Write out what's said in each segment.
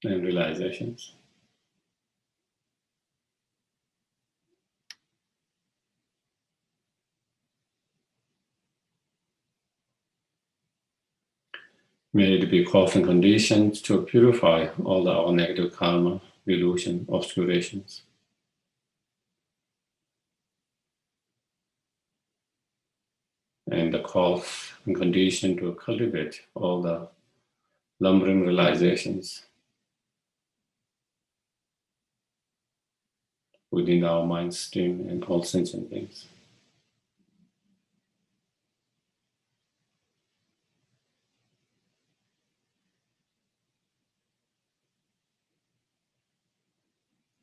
and realizations. May it be cause and conditions to purify all our negative karma, delusion, obscurations. And the cause and condition to cultivate all the lumbering realizations within our mind stream and all sentient beings.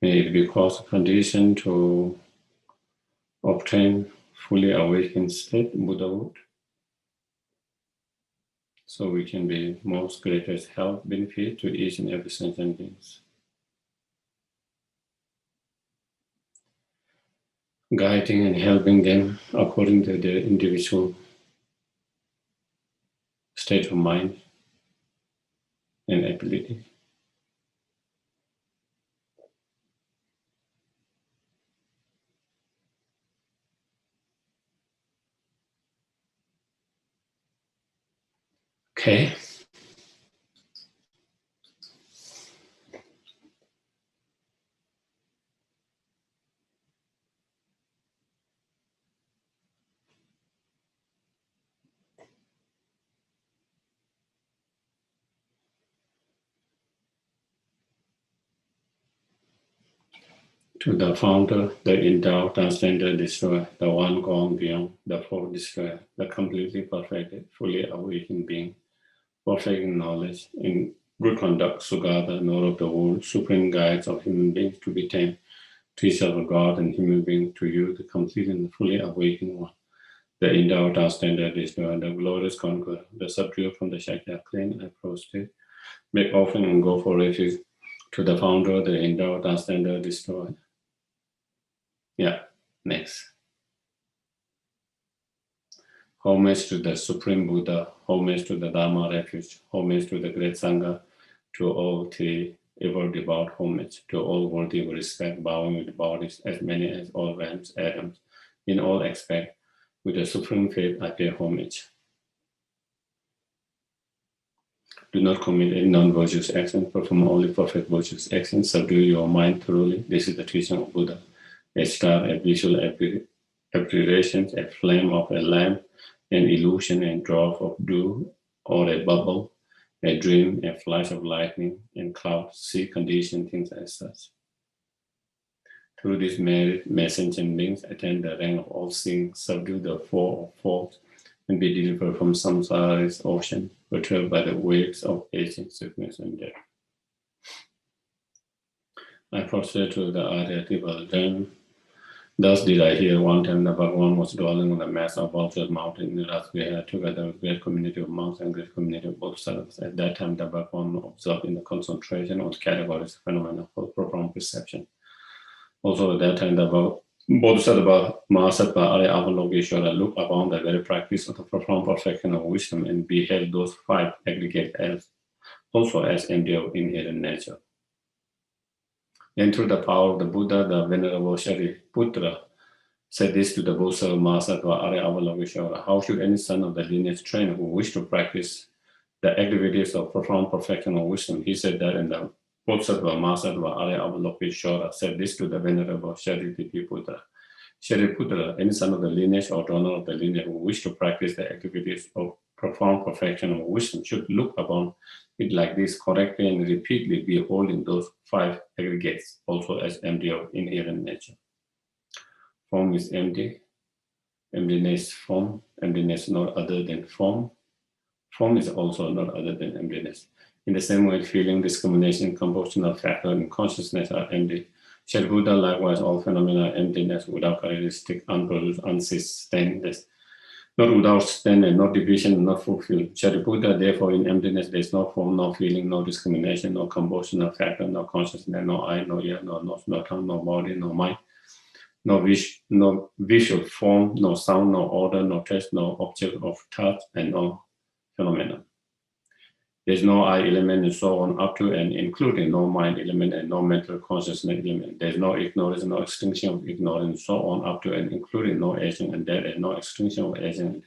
May it be cause and condition to obtain fully awakened state, Buddhahood, so we can be most greatest help, benefit to each and every sentient beings. Guiding and helping them according to their individual state of mind and ability. Okay. To the founder, the endowed, transcended destroyer, the one gone beyond, the fourth destroyer, the completely perfected, fully awakened being, perfect in knowledge, in good conduct, Sugata, Lord of the world, supreme guides of human beings to be tamed, teacher of God and human being, to you, the complete and fully awakened one, the endowed, transcended destroyer, the glorious conqueror, the subdued from the Shakya clean and prostrate, make offering and go for refuge, to the founder, the endowed, transcended destroyer. Yeah, next. Homage to the Supreme Buddha, homage to the Dharma refuge, homage to the great Sangha, to all three ever devout homage, to all worthy of respect, bowing with bodies as many as all realms, atoms, in all aspects, with the supreme faith I pay homage. Do not commit any non-virtuous action, perform only perfect virtuous actions, subdue your mind thoroughly. This is the teaching of Buddha. A star, a visual apprehension, a flame of a lamp, an illusion, a drop of dew, or a bubble, a dream, a flash of lightning, and cloud, sea condition, things as such. Through these messenger beings, attain the rank of all seeing, subdue the four of faults, and be delivered from samsara's ocean, perturbed by the waves of aging, sickness, and death. I prostrate to the Aryatival dream. Thus did I hear one time that Bhagavan was dwelling on the mass of vulture mountain in Rajgriha together with great community of monks and great community of Bodhisattvas. At that time, the Bhagavan observed in the concentration on categories phenomena for profound perception. Also at that time, the Bodhisattva Mahasattva Arya Avalokiteshvara looked upon the very practice of the profound perfection of wisdom and beheld those five aggregate as also as empty of inherent nature. Then through the power of the Buddha, the Venerable Shariputra said this to the Bodhisattva Mahasattva Arya Avalokiteshvara: how should any son of the lineage trainer who wish to practice the activities of profound perfection of wisdom? He said that, in the Bodhisattva Mahasattva Arya Avalokiteshvara said this to the Venerable Shariputra: Shariputra, any son of the lineage or donor of the lineage who wish to practice the activities of profound perfection of wisdom should look upon it like this, correctly and repeatedly beholding those five aggregates also as empty of inherent nature. Form is empty, emptiness form, emptiness not other than form. Form is also not other than emptiness. In the same way, feeling, discrimination, compositional factor, and consciousness are empty. Buddha, likewise, all phenomena are emptiness, without characteristic, unproduced, unsustained, not without stand and not division, not fulfilled. Buddha, therefore, in emptiness, there is no form, no feeling, no discrimination, no compositional factor, no consciousness, no eye, no ear, no nose, no tongue, no body, no mind, no visual form, no sound, no order, no taste, no object of touch, and no phenomena. There's no I element and so on, up to and including no mind element and no mental consciousness element. There's no ignorance, no extinction of ignorance, so on, up to and including no aging and death and no extinction of aging.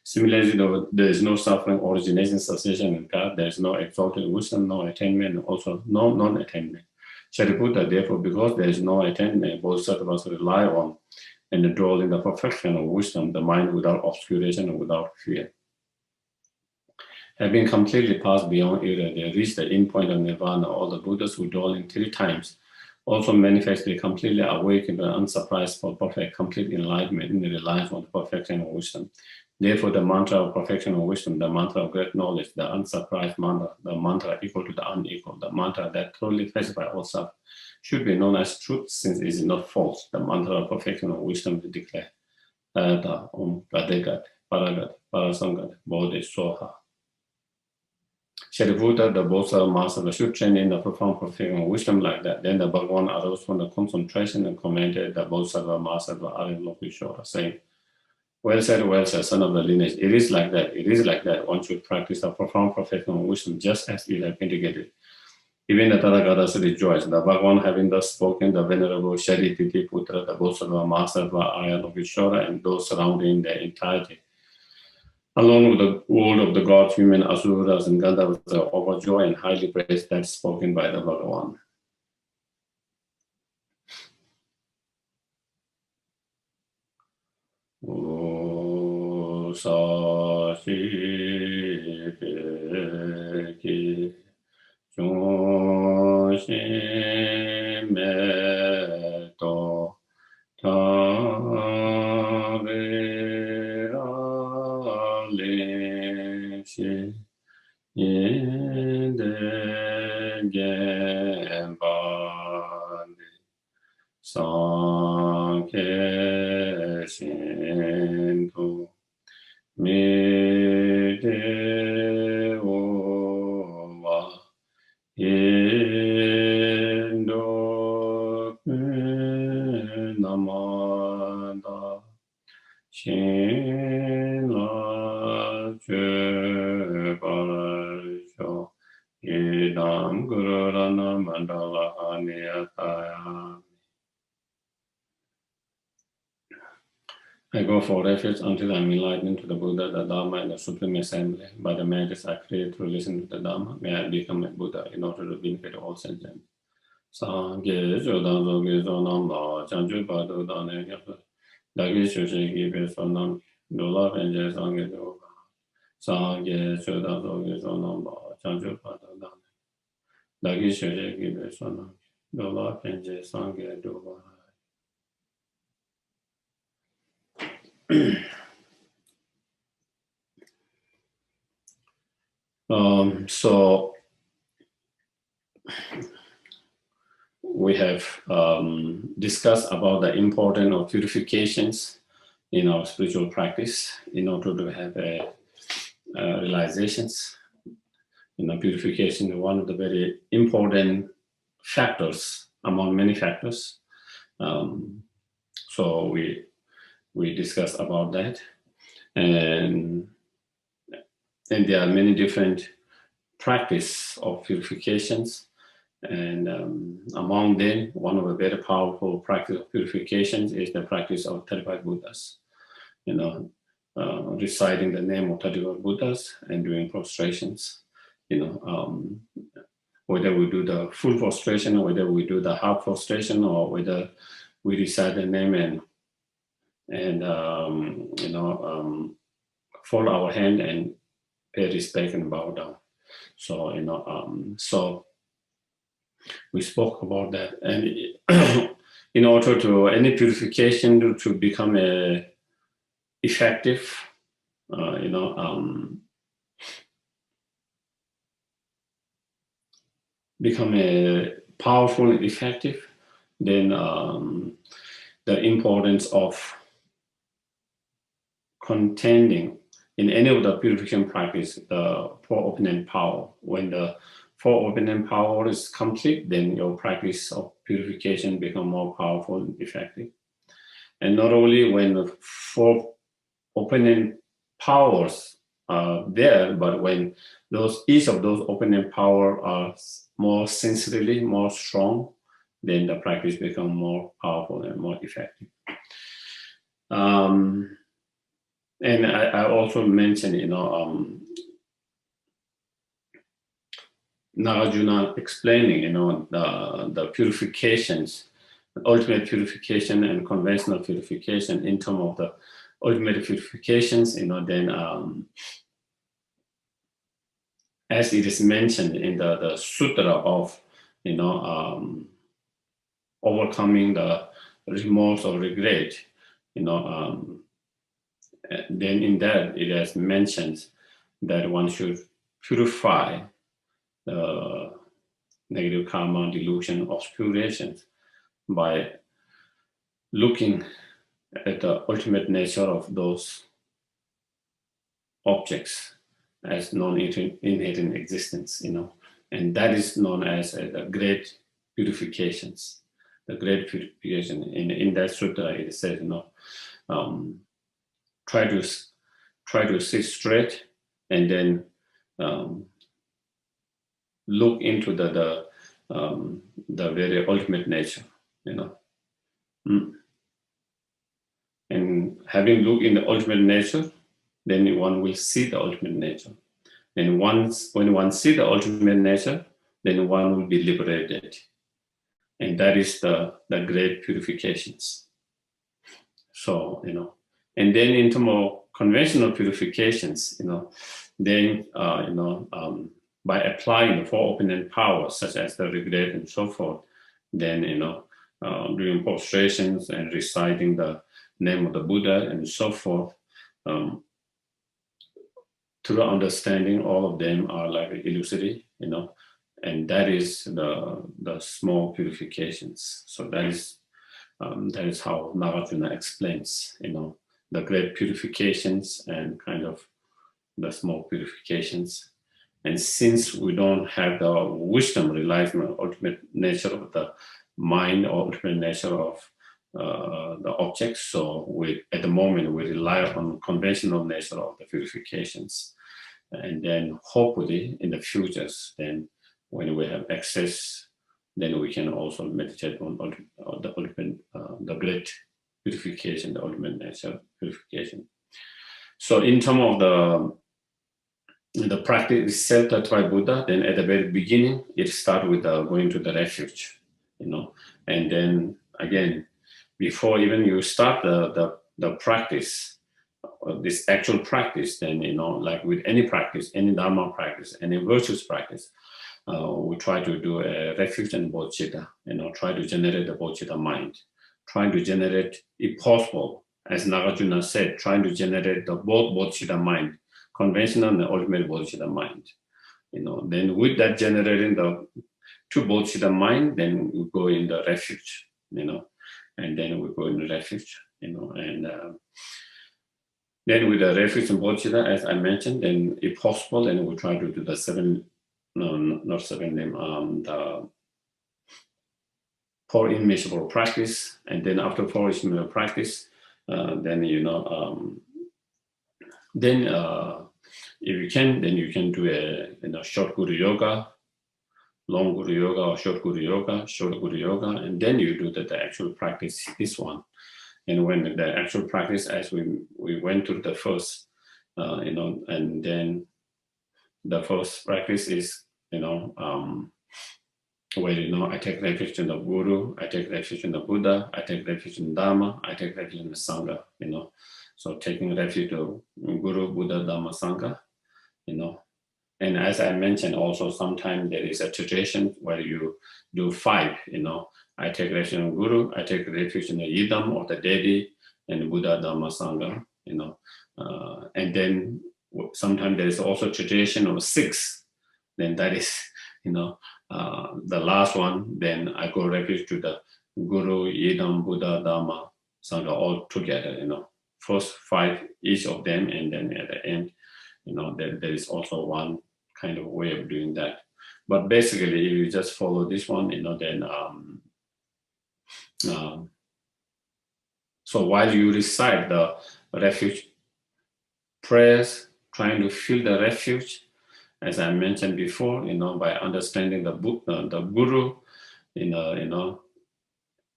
Similarly, there is no suffering, origination, cessation in God. There is no exalted wisdom, no attainment, and also no non-attainment. Shariputra, therefore, because there is no attainment, Bodhisattvas rely on and draw in the perfection of wisdom, the mind without obscuration and without fear. Having completely passed beyond era, they reach the end point of nirvana. All the Buddhas who dwell in 3 times also manifestly completely awakened and unsurprised for perfect, complete enlightenment in the reliance on the perfection of wisdom. Therefore, the mantra of perfection of wisdom, the mantra of great knowledge, the unsurprised mantra, the mantra equal to the unequal, the mantra that truly pacifies all self, should be known as truth since it is not false. The mantra of perfection of wisdom is declared. Tata Om Pradegat Paragat Parasangat Bodhi Soha. Shariputra, the Bodhisattva master, should train in the profound perfection of wisdom like that. Then the Bhagavan arose from the concentration and commented the Bodhisattva master, Lokishora, saying, well said, son of the lineage. It is like that. It is like that. One should practice the profound perfection of wisdom just as you have indicated. Even the Tathagatas rejoice. The Bhagavan having thus spoken, the Venerable Sharititi Putra, the Bodhisattva master, Aya Lokishora, and those surrounding their entirety, along with the world of the gods, human, asuras, and Gandharvas, are overjoyed and highly praised that spoken by the Bhagavan. O Sashipeki Chonshimeto Tavera Leshi Yedegembani Sanke Shintu Midewa Indo Namada Shinla Jebarasho Idam Gururana Mandala Aniyataya. I go for refuge until I am enlightened to the Buddha, the Dharma, and the Supreme Assembly. By the merits I create through listening to the Dharma, may I become a Buddha in order to benefit all sentient. Sangye Jodan Zogi Zonam La, Chanju Badu Dane Yapa, Dagi Shushi Gibe Sonam, Dola Penje Sangye Doga. Sangye Jodan Zogi Zonam La, Chanju Badu Dane, Dagi Shushi Gibe Sonam, Dola Penje Sangye Doga. So we have discussed about the importance of purifications in our spiritual practice in order to have realizations. Purification is one of the very important factors among many factors. So we discussed about that, and there are many different practice of purifications, and among them, one of the very powerful practice of purifications is the practice of 35 Buddhas. Reciting the name of 35 Buddhas and doing prostrations. Whether we do the full prostration, or whether we do the half prostration, or whether we recite the name and fold our hand and pay respect and bow down. So so we spoke about that, and in order to any purification to become effective, become a powerful and effective, then the importance of contending in any of the purification practice, the 4 opening power. When the 4 opening power is complete, then your practice of purification become more powerful and effective. And not only when the 4 opening powers there, but when each of those opening power are more sincerely, more strong, then the practice becomes more powerful and more effective. And I also mentioned, Nagarjuna explaining, the purifications, ultimate purification and conventional purification. In terms of the ultimate purifications, then as it is mentioned in the sutra of, overcoming the remorse or regret, then in that it has mentioned that one should purify the negative karma, delusion, obscurations by looking at the ultimate nature of those objects as non-inherent existence, and that is known as the great purifications. The great purification. In that sutra, it says, try to sit straight and then look into the very ultimate nature, And having looked in the ultimate nature, then one will see the ultimate nature. And when one sees the ultimate nature, then one will be liberated. And that is the great purifications. So, and then in terms of conventional purifications, then, by applying the four opening powers, such as the regret and so forth, then, doing prostrations and reciting the name of the Buddha and so forth, through understanding, all of them are like illusory, and that is the small purifications. So that is how Nagarjuna explains, the great purifications and kind of the small purifications. And since we don't have the wisdom relying on the ultimate nature of the mind or ultimate nature of the objects, so at the moment we rely on conventional nature of the purifications. And then hopefully in the futures, then when we have access, then we can also meditate on the ultimate, the great purification, the ultimate nature purification. So in terms of the practice itself, the Tri Buddha, then at the very beginning, it starts with going to the refuge, and then again, before even you start the practice, this actual practice, then, like with any practice, any Dharma practice, any virtuous practice, we try to do a refuge and bodhicitta, try to generate the bodhicitta mind, trying to generate, if possible, as Nagarjuna said, trying to generate the both bodhicitta mind, conventional and the ultimate bodhicitta mind. Then with that generating the two bodhicitta mind, then we go in the refuge, and then we go in the refuge, and then with the refuge and bodhicitta, as I mentioned, then if possible, then we try to do the the four immeasurable practice, and then after four immeasurable practice, then if you can, then you can do a short Guru yoga, long Guru yoga, or short Guru yoga, short Guru yoga, and then you do the actual practice, this one. And when the actual practice, as we went through the first, and then the first practice is, where, I take refuge in the Guru, I take refuge in the Buddha, I take refuge in Dharma, I take refuge in the Sangha, So taking refuge to Guru, Buddha, Dharma, Sangha, And as I mentioned also, sometimes there is a tradition where you do five, I take refuge in Guru, I take refuge in the Yidam or the Devi, and Buddha, Dhamma, Sangha, and then sometimes there is also tradition of six. Then that is, the last one. Then I go refuge to the Guru, Yidam, Buddha, Dhamma, Sangha all together. First five, each of them, and then at the end, there is also one kind of way of doing that. But basically, if you just follow this one, then so while you recite the refuge prayers, trying to feel the refuge, as I mentioned before, by understanding the Guru,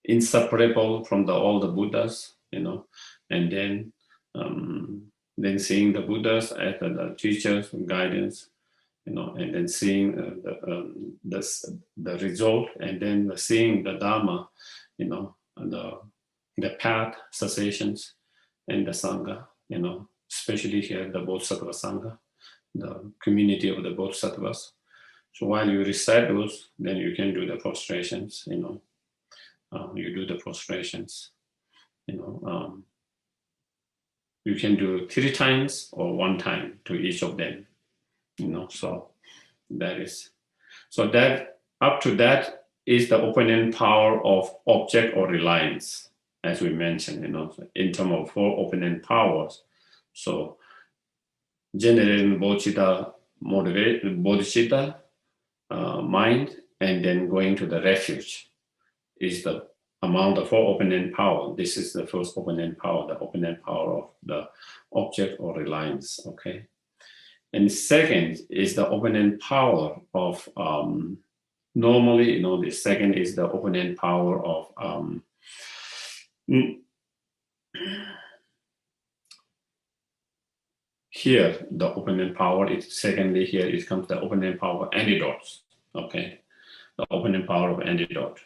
inseparable from all the Buddhas, and then seeing the Buddhas as the teachers and guidance, and then seeing the result, and then seeing the Dharma, the path, cessations, and the Sangha, especially here, the Bodhisattva Sangha, the community of the Bodhisattvas. So while you recite those, then you can do the prostrations, you do the prostrations, you can do 3 times or 1 time to each of them, so that up to that is the open-end power of object or reliance, as we mentioned, in terms of 4 open-end powers. So generating bodhicitta, mind, and then going to the refuge is the amount of 4 open-end power. This is the first open-end power, the open-end power of the object or reliance, okay? And second is the open-end power of, normally, the second is the open-end power of, here, the open-end power is, secondly, here it comes the open-end power of antidotes, okay? The open-end power of antidote,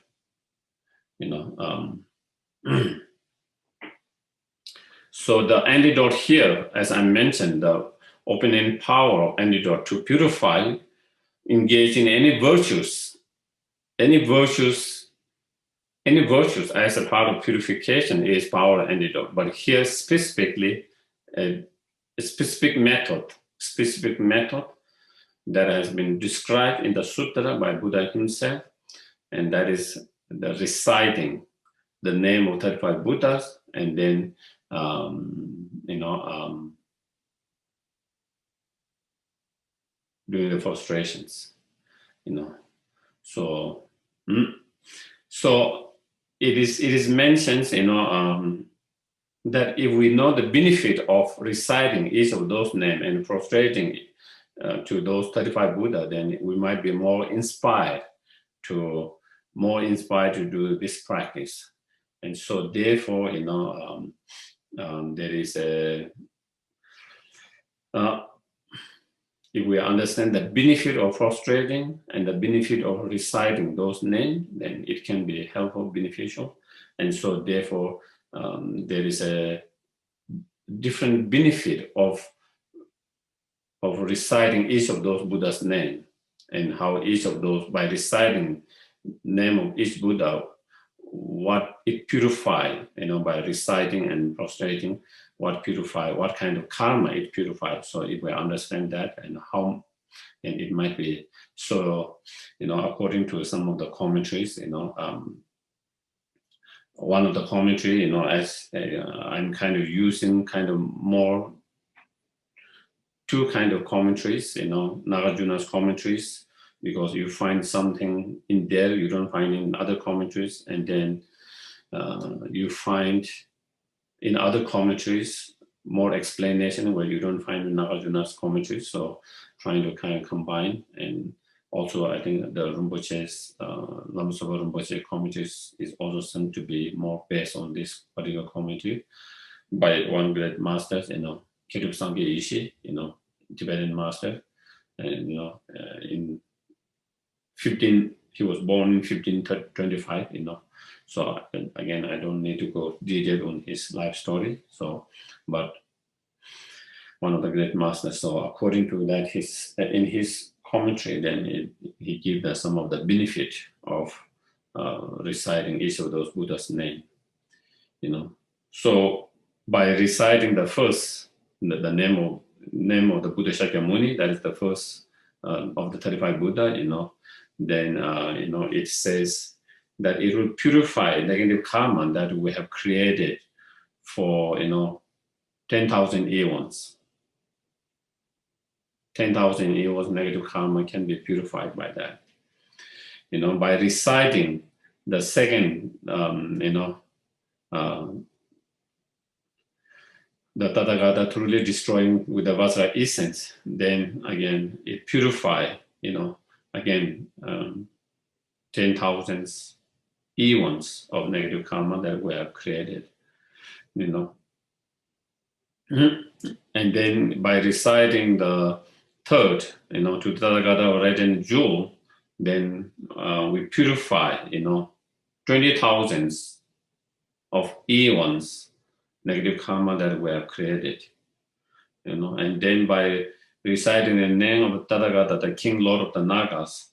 So the antidote here, as I mentioned, the open-end power of antidote to purify, engage in any virtues as a part of purification is power of antidote. But here specifically, a specific method that has been described in the sutra by Buddha himself, and that is the reciting the name of 35 Buddhas, and then doing the prostrations, So it is mentioned, that if we know the benefit of reciting each of those names and prostrating to those 35 Buddha, then we might be more inspired to do this practice. And so therefore, there is if we understand the benefit of prostrating and the benefit of reciting those names, then it can be helpful, beneficial. And so therefore, there is a different benefit of reciting each of those Buddha's name, and how each of those, by reciting name of each Buddha, what it purifies, by reciting and prostrating, what kind of karma it purifies. So if we understand that, and it might be, so, according to some of the commentaries, one of the commentary, as I'm kind of using more 2 kind of commentaries, Nagarjuna's commentaries, because you find something in there you don't find in other commentaries, and then you find in other commentaries more explanation where you don't find in Nagarjuna's commentaries. So trying to kind of combine, and also I think the Rinpoche's Lama Zopa Rinpoche commentaries is also seen to be more based on this particular commentary by one great master, Kyabje Sangye Ishi, Tibetan master, and in he was born in 1525, So again, I don't need to go detail on his life story. So, but one of the great masters. So according to that, in his commentary, then he gives us some of the benefit of reciting each of those Buddha's name. So by reciting the first, the name of the Buddha Shakyamuni, that is the first of the 35 Buddha, then it says that it will purify negative karma that we have created for 10,000 eons. 10,000 eons negative karma can be purified by that. By reciting the second the Tathagata truly destroying with the Vajra essence, then again it purify, again 10,000 eons of negative karma that we have created, And then by reciting the third, to Tathagata red and jewel, then we purify, 20,000 of eons negative karma that we have created, And then by reciting the name of Tathagata, the King Lord of the Nagas,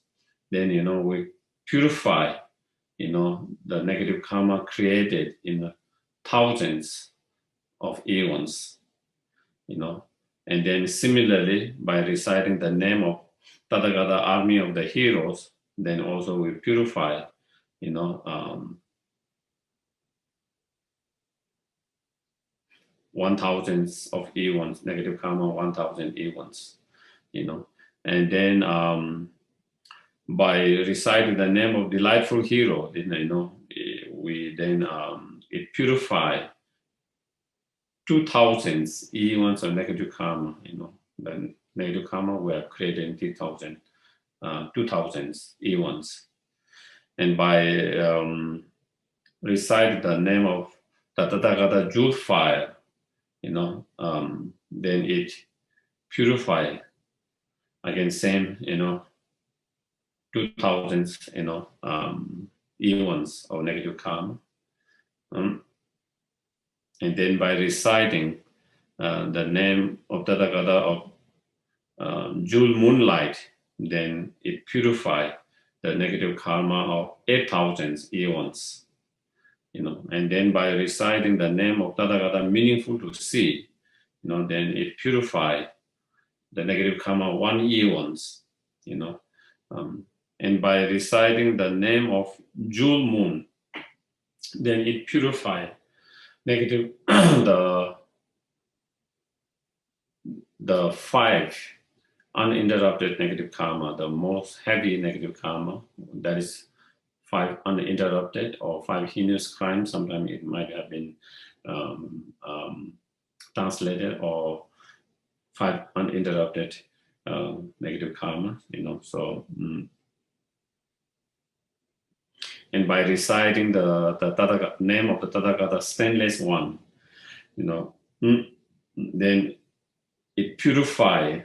then we purify, the negative karma created in the thousands of eons. And then similarly, by reciting the name of Tathagata army of the heroes, then also we purify, 1,000 of eons, negative karma, 1,000 eons, And then by reciting the name of delightful hero, we then it purify 2,000 eons of negative karma, the negative karma we have created in 2,000 eons. And by reciting the name of the Tathagata jewel fire, then it purify again same, 2,000, eons of negative karma. And then by reciting the name of Tathagata of jewel moonlight, then it purify the negative karma of 8,000 eons. And then by reciting the name of Tathagata meaningful to see, then it purify the negative karma 1 eons, and by reciting the name of jewel moon, then it purify negative the 5 uninterrupted negative karma, the most heavy negative karma, that is 5 uninterrupted or 5 heinous crimes. Sometimes it might have been translated, or 5 uninterrupted negative karma, So, and by reciting the Tathagata, name of the Tathagata, stainless one, then it purify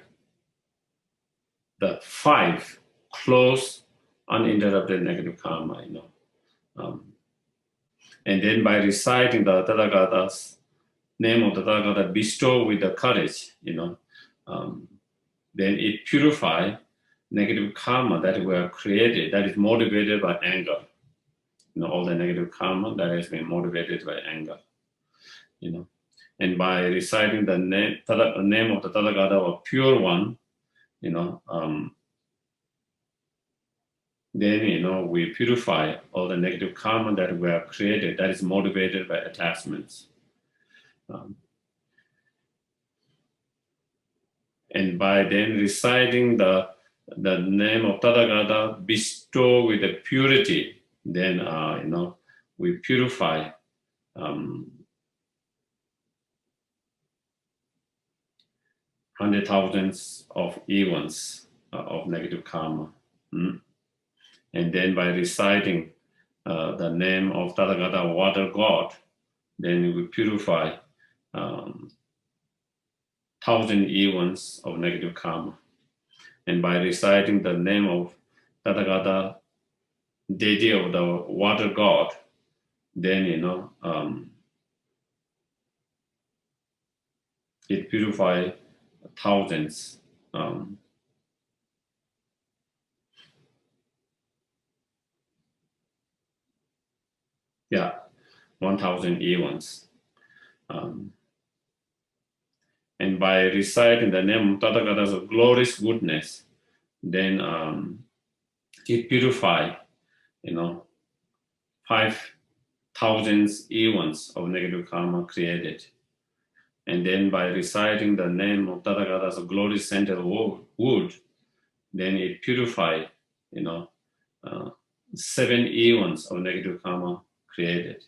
the 5 close uninterrupted negative karma, and then by reciting the Tathagata's name of the Tathagata bestow with the courage, then it purify negative karma that we have created, that is motivated by anger. All the negative karma that has been motivated by anger, And by reciting the name of the Tathagata, or pure one, then, we purify all the negative karma that we have created that is motivated by attachments. And by then reciting the name of Tathagata bestow with the purity, then, we purify 100,000 of eons of negative karma. And then by reciting the name of Tathagata water god, then we purify 1,000 eons of negative karma. And by reciting the name of Tathagata deity of the water god, then it purifies thousands. 1,000 eons. And by reciting the name of Tathagata's glorious goodness, then it purifies, 5,000 eons of negative karma created. And then by reciting the name of Tathagata's glorious scented wood, then it purifies, 7 eons of negative karma created.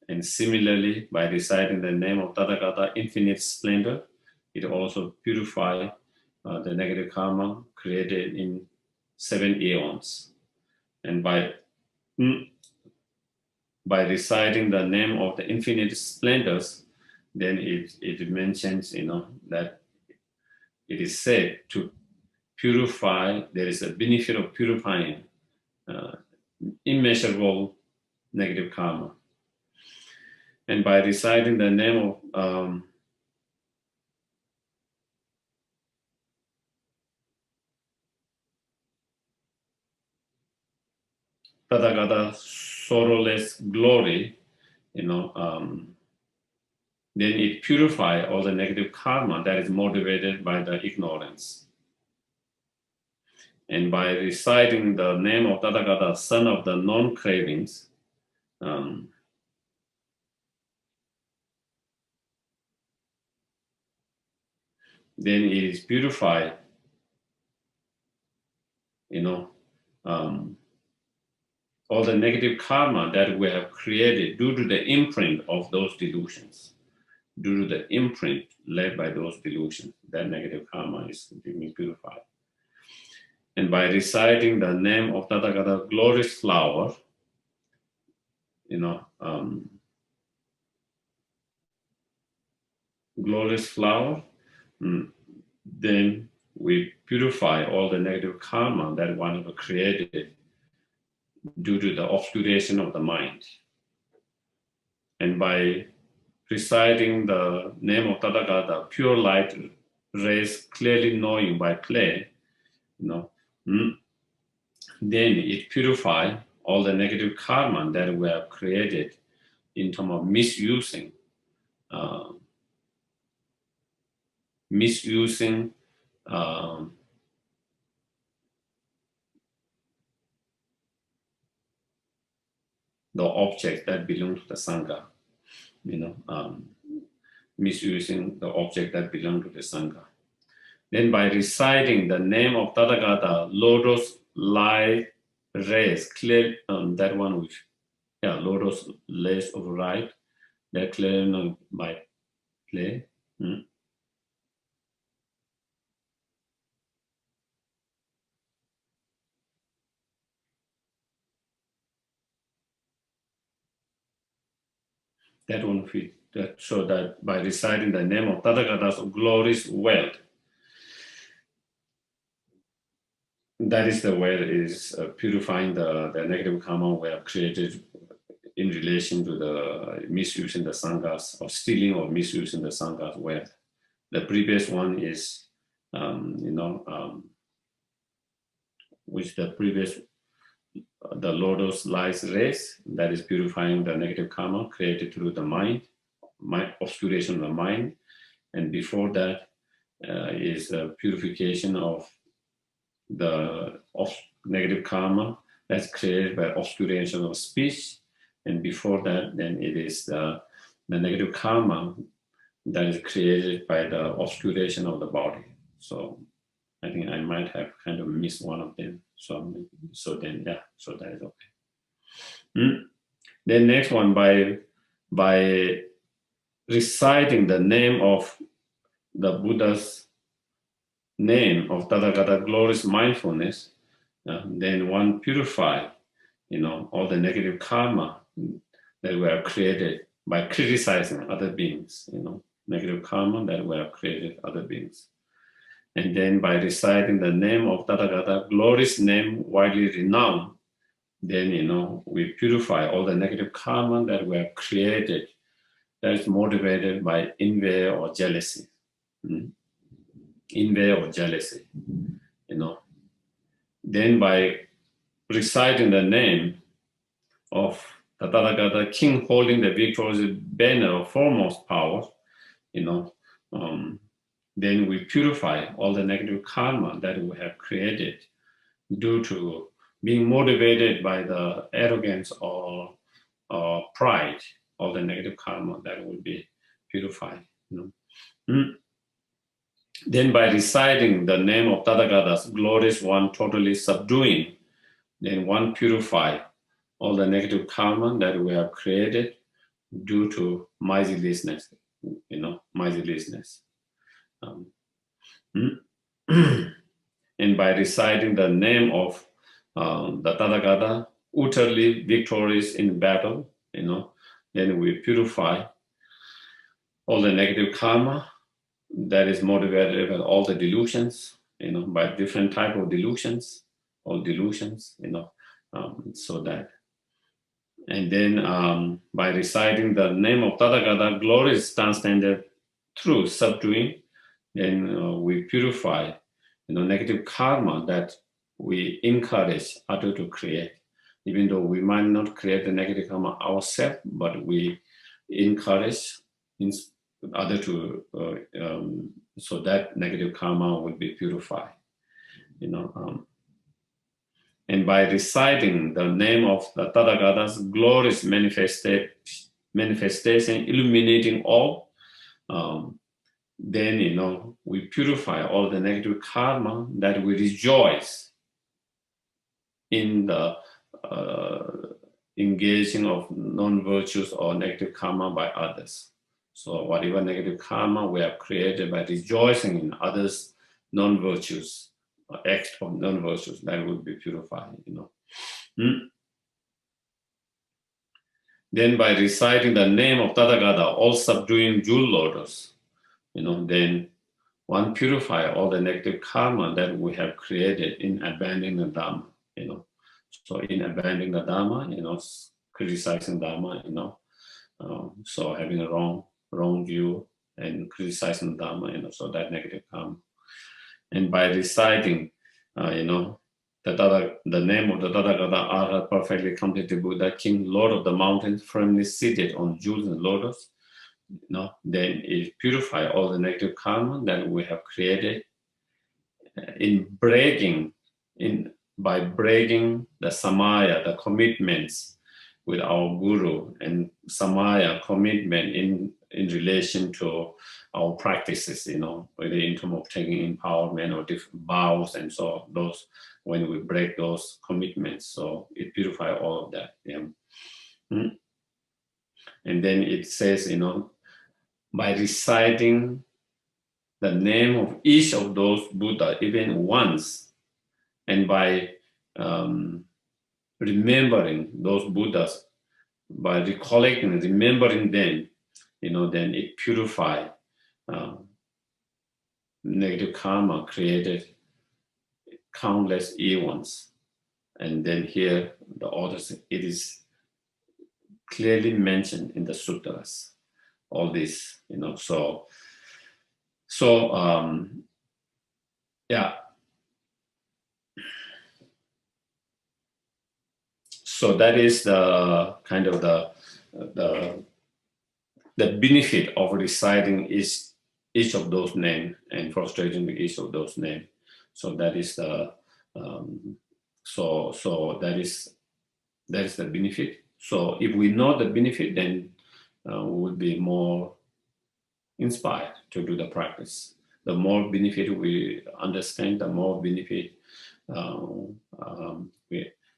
And similarly, by reciting the name of Tathagata infinite splendor, it also purifies the negative karma created in 7 eons. And by reciting the name of the infinite splendors, then it mentions, that it is said to purify. There is a benefit of purifying immeasurable negative karma. And by reciting the name of Tathagata sorrowless glory, then it purifies all the negative karma that is motivated by the ignorance. And by reciting the name of Tathagata, son of the non-cravings, then it is purified, all the negative karma that we have created due to the imprint of those delusions, due to the imprint led by those delusions, that negative karma is being purified. And by reciting the name of Tathagata, glorious flower, glorious flower, then we purify all the negative karma that one have created due to the obscuration of the mind. And by reciting the name of Tathagata, pure light rays clearly knowing by play, then it purifies all the negative karma that we have created in terms of misusing the objects that belong to the Sangha, misusing the object that belong to the Sangha. Then by reciting the name of Tathagata, lotus light rays, clear, that one with, lotus rays of light, that clearly by play. That one fit. So that by reciting the name of Tathagata's glorious wealth, that is the way it is purifying the negative karma we have created in relation to the misusing the Sanghas, or stealing or misusing the Sanghas wealth. The previous one is, which the previous, the lotus light rays, that is purifying the negative karma created through the mind, obscuration of the mind. And before that is the purification of the negative karma that's created by obscuration of speech. And before that, then it is the negative karma that is created by the obscuration of the body. So I think I might have kind of missed one of them. So then that is okay. Then next one, by reciting the name of the Buddha's name of Tathagata, glorious mindfulness, then one purify, all the negative karma that were created by criticizing other beings, negative karma that were created other beings. And then by reciting the name of Tathagata, glorious name, widely renowned, then, we purify all the negative karma that were created that is motivated by envy or jealousy. Envy or jealousy, Then by reciting the name of the Tathagata, king holding the victorious banner of foremost power, then we purify all the negative karma that we have created due to being motivated by the arrogance or pride, all the negative karma that will be purified. Then by reciting the name of Tathagata's glorious one, totally subduing, then one purify all the negative karma that we have created due to miserliness, miserliness. And by reciting the name of the Tathagata, utterly victorious in battle, then we purify all the negative karma that is motivated by all the delusions, by different type of delusions, or delusions, so that. And then by reciting the name of Tathagata, glorious transcendent truth, subduing, then we purify, negative karma that we encourage others to create. Even though we might not create the negative karma ourselves, but we encourage others to, so that negative karma will be purified. And by reciting the name of the Tathagata's glorious manifestation, illuminating all, then, we purify all the negative karma that we rejoice in the engaging of non-virtues or negative karma by others. So whatever negative karma we have created by rejoicing in others' non-virtues, act of non-virtues, that will be purified, Then by reciting the name of Tathagata, all subduing jewel lotus, then one purify all the negative karma that we have created in abandoning the Dharma, So in abandoning the Dharma, criticizing Dharma, so having a wrong view and criticizing Dharma, so that negative karma. And by reciting, the name of the Tathagata, Arhat, perfectly completed Buddha, King, Lord of the mountains, firmly seated on jewels and lotus, then it purify all the negative karma that we have created by breaking the samaya, the commitments with our guru, and samaya, commitment in relation to our practices, whether in terms of taking empowerment or different vows, and so those, when we break those commitments, so it purify all of that. And then it says, by reciting the name of each of those Buddha even once, and by remembering those Buddhas, by recollecting, remembering them, then it purifies negative karma created countless eons. And then here, the authors, it is clearly mentioned in the sutras, all this, yeah. So that is the kind of the benefit of reciting each of those names and frustrating each of those names. So that is the that is the benefit. So if we know the benefit, then we will be more inspired to do the practice. The more benefit we understand, the more benefit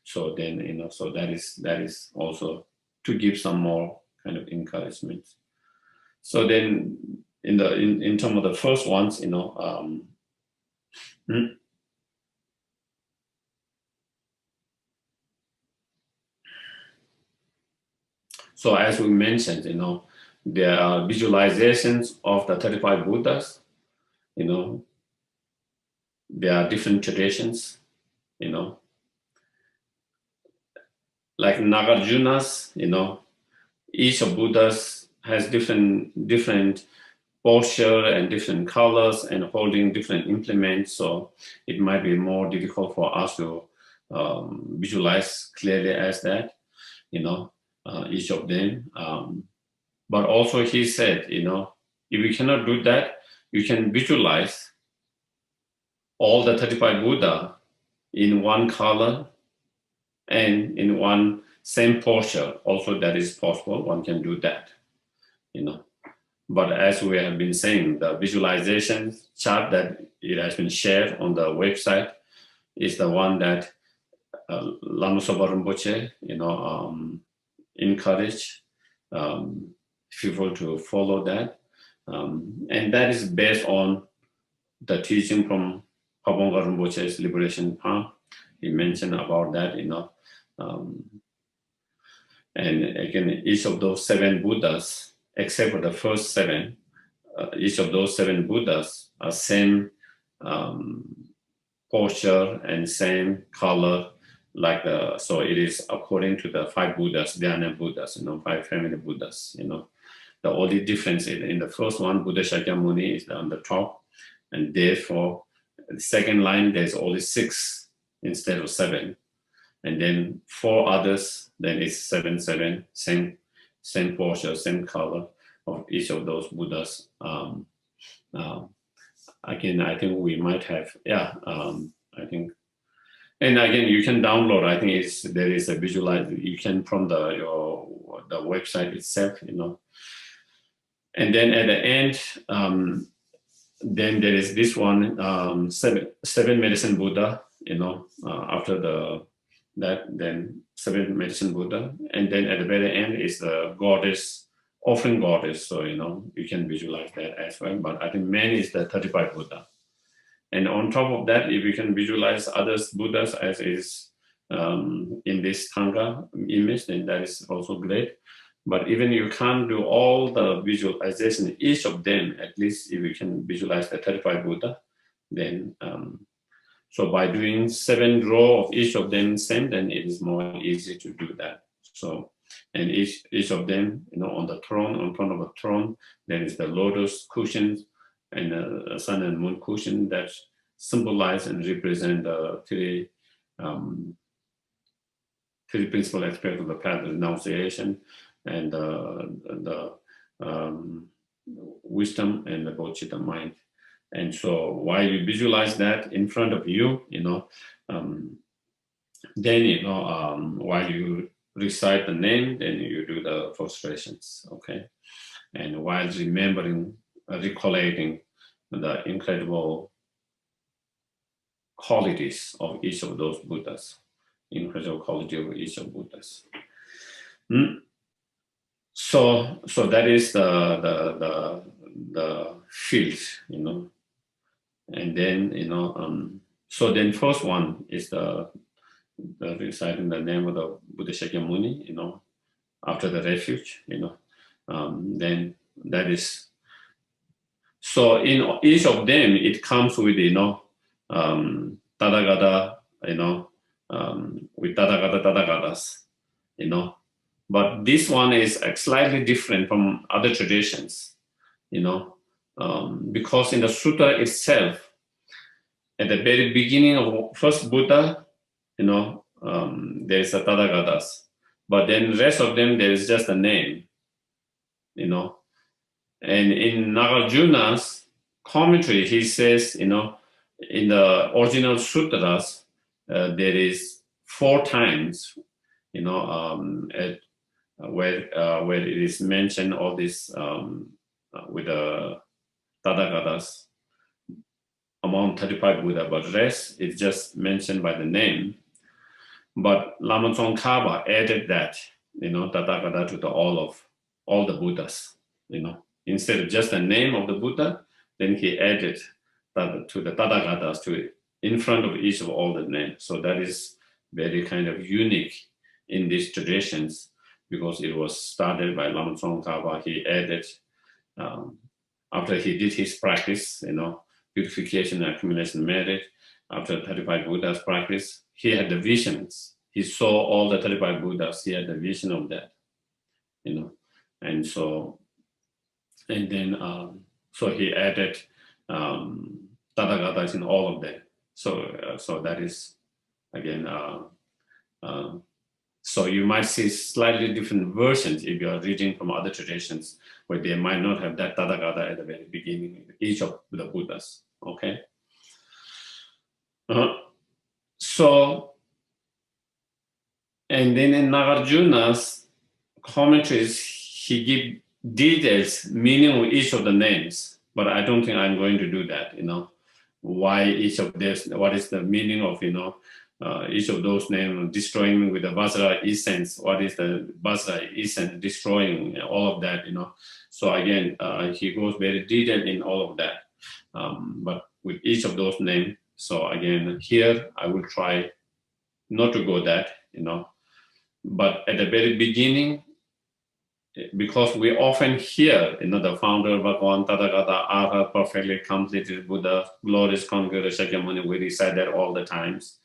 so then, so that is also to give some more kind of encouragement. So then, in terms of the first ones, so as we mentioned, there are visualizations of the 35 Buddhas. There are different traditions. Like Nagarjuna's, each of Buddhas has different posture and different colors and holding different implements. So it might be more difficult for us to visualize clearly as that, each of them. But also he said, if you cannot do that, you can visualize all the 35 Buddha in one color and in one same posture. Also that is possible, one can do that, But as we have been saying, the visualization chart that it has been shared on the website is the one that Lama Zopa Rinpoche, encouraged people to follow that. And that is based on the teaching from Pabonga Rinpoche's Liberation Path. He mentioned about that, and again, each of those 7 Buddhas, except for the first 7, each of those 7 Buddhas are same posture and same color, so it is according to the 5 Buddhas, Dhyana Buddhas, 5 family Buddhas, The only difference in the first one, Buddha Shakyamuni is on the top, and therefore, the second line, there's only 6 instead of 7. And then 4 others, then it's 7, same posture, same color of each of those Buddhas. Again, I think we might have, I think, and again, you can download. I think there is a visualize. You can from the website itself, And then at the end, then there is this one, 7 medicine Buddha. After that, then 7 medicine Buddha, and then at the very end is the goddess, offering goddess. So you can visualize that as well. But I think main is the 35 Buddha. And on top of that, if you can visualize others Buddhas as is in this Thanga image, then that is also great. But even you can't do all the visualization, each of them, at least if you can visualize the 35 Buddha, then so by doing 7 row of each of them same, then it is more easy to do that. So, and each of them, on the throne, on front of a throne, then is the lotus cushions and the sun and moon cushion that symbolize and represent the 3 principal aspects of the path: renunciation and the wisdom and the bodhicitta mind. And so while you visualize that in front of you, then while you recite the name, then you do the prostrations, okay? And while remembering, recollecting the incredible qualities of each of those Buddhas, incredible quality of each of Buddhas. So that is the field, and then so then first one is the reciting the name of the Buddha Shakyamuni, after the refuge, then that is. So in each of them, it comes with Tathagata, with Tathagatas, But this one is slightly different from other traditions, because in the sutra itself, at the very beginning of first Buddha, there is a Tathagatas, but then the rest of them there is just a name, And in Nagarjuna's commentary, he says, in the original sutras, there is 4 times, where it is mentioned all this with the Tathagatas among 35 Buddha, but rest is just mentioned by the name. But Lama Tsongkhapa added that, Tathagata to all the Buddhas, Instead of just the name of the Buddha, then he added that to the Tathagatas in front of each of all the names. So that is very kind of unique in these traditions, because it was started by Lama Tsongkhapa. He added, after he did his practice, purification, accumulation, merit, after 35 Buddhas practice, he had the visions. He saw all the 35 Buddhas. He had the vision of that, and so. And then, so he added Tathagatas in all of them. So that is, again, so you might see slightly different versions if you are reading from other traditions, where they might not have that Tathagata at the very beginning, each of the Buddhas, okay? So, and then in Nagarjuna's commentaries, he gives details, meaning of each of the names, but I don't think I'm going to do that, why each of this, what is the meaning of, each of those names, destroying with the Vajra essence. What is the Vajra essence? Destroying all of that, So again, he goes very detailed in all of that. But with each of those names, so again, here I will try not to go that, But at the very beginning, because we often hear, the founder, Bhagavan, Tathagata, Arhat, perfectly completed Buddha, glorious conqueror, Shakyamuni, we recite that all the times.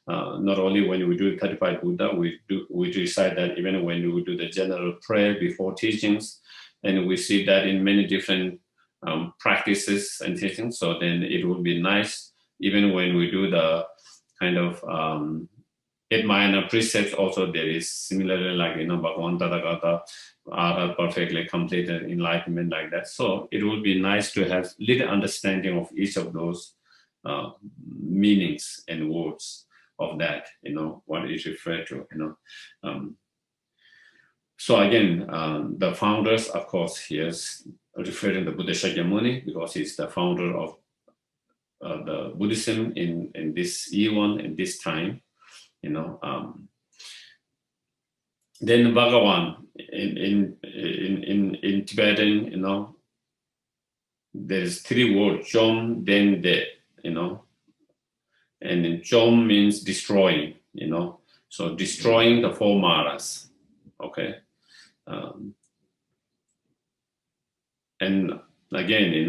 Not only when we do 35 Buddha, we recite that even when we do the general prayer before teachings, and we see that in many different practices and teachings. So then it would be nice, even when we do the kind of 8 minor precepts, also there is similarly like Bhagavan, Tathagata, Arhat, perfectly completed enlightenment, like that. So it would be nice to have little understanding of each of those meanings and words of that, what is referred to, So again, the founders, of course, he is referring to Buddha Shakyamuni because he's the founder of the Buddhism in this eon, in this time, Then Bhagavan in Tibetan, there's 3 words: Chom, then De, and then Chom means destroying, So destroying the 4 maras, okay. And again,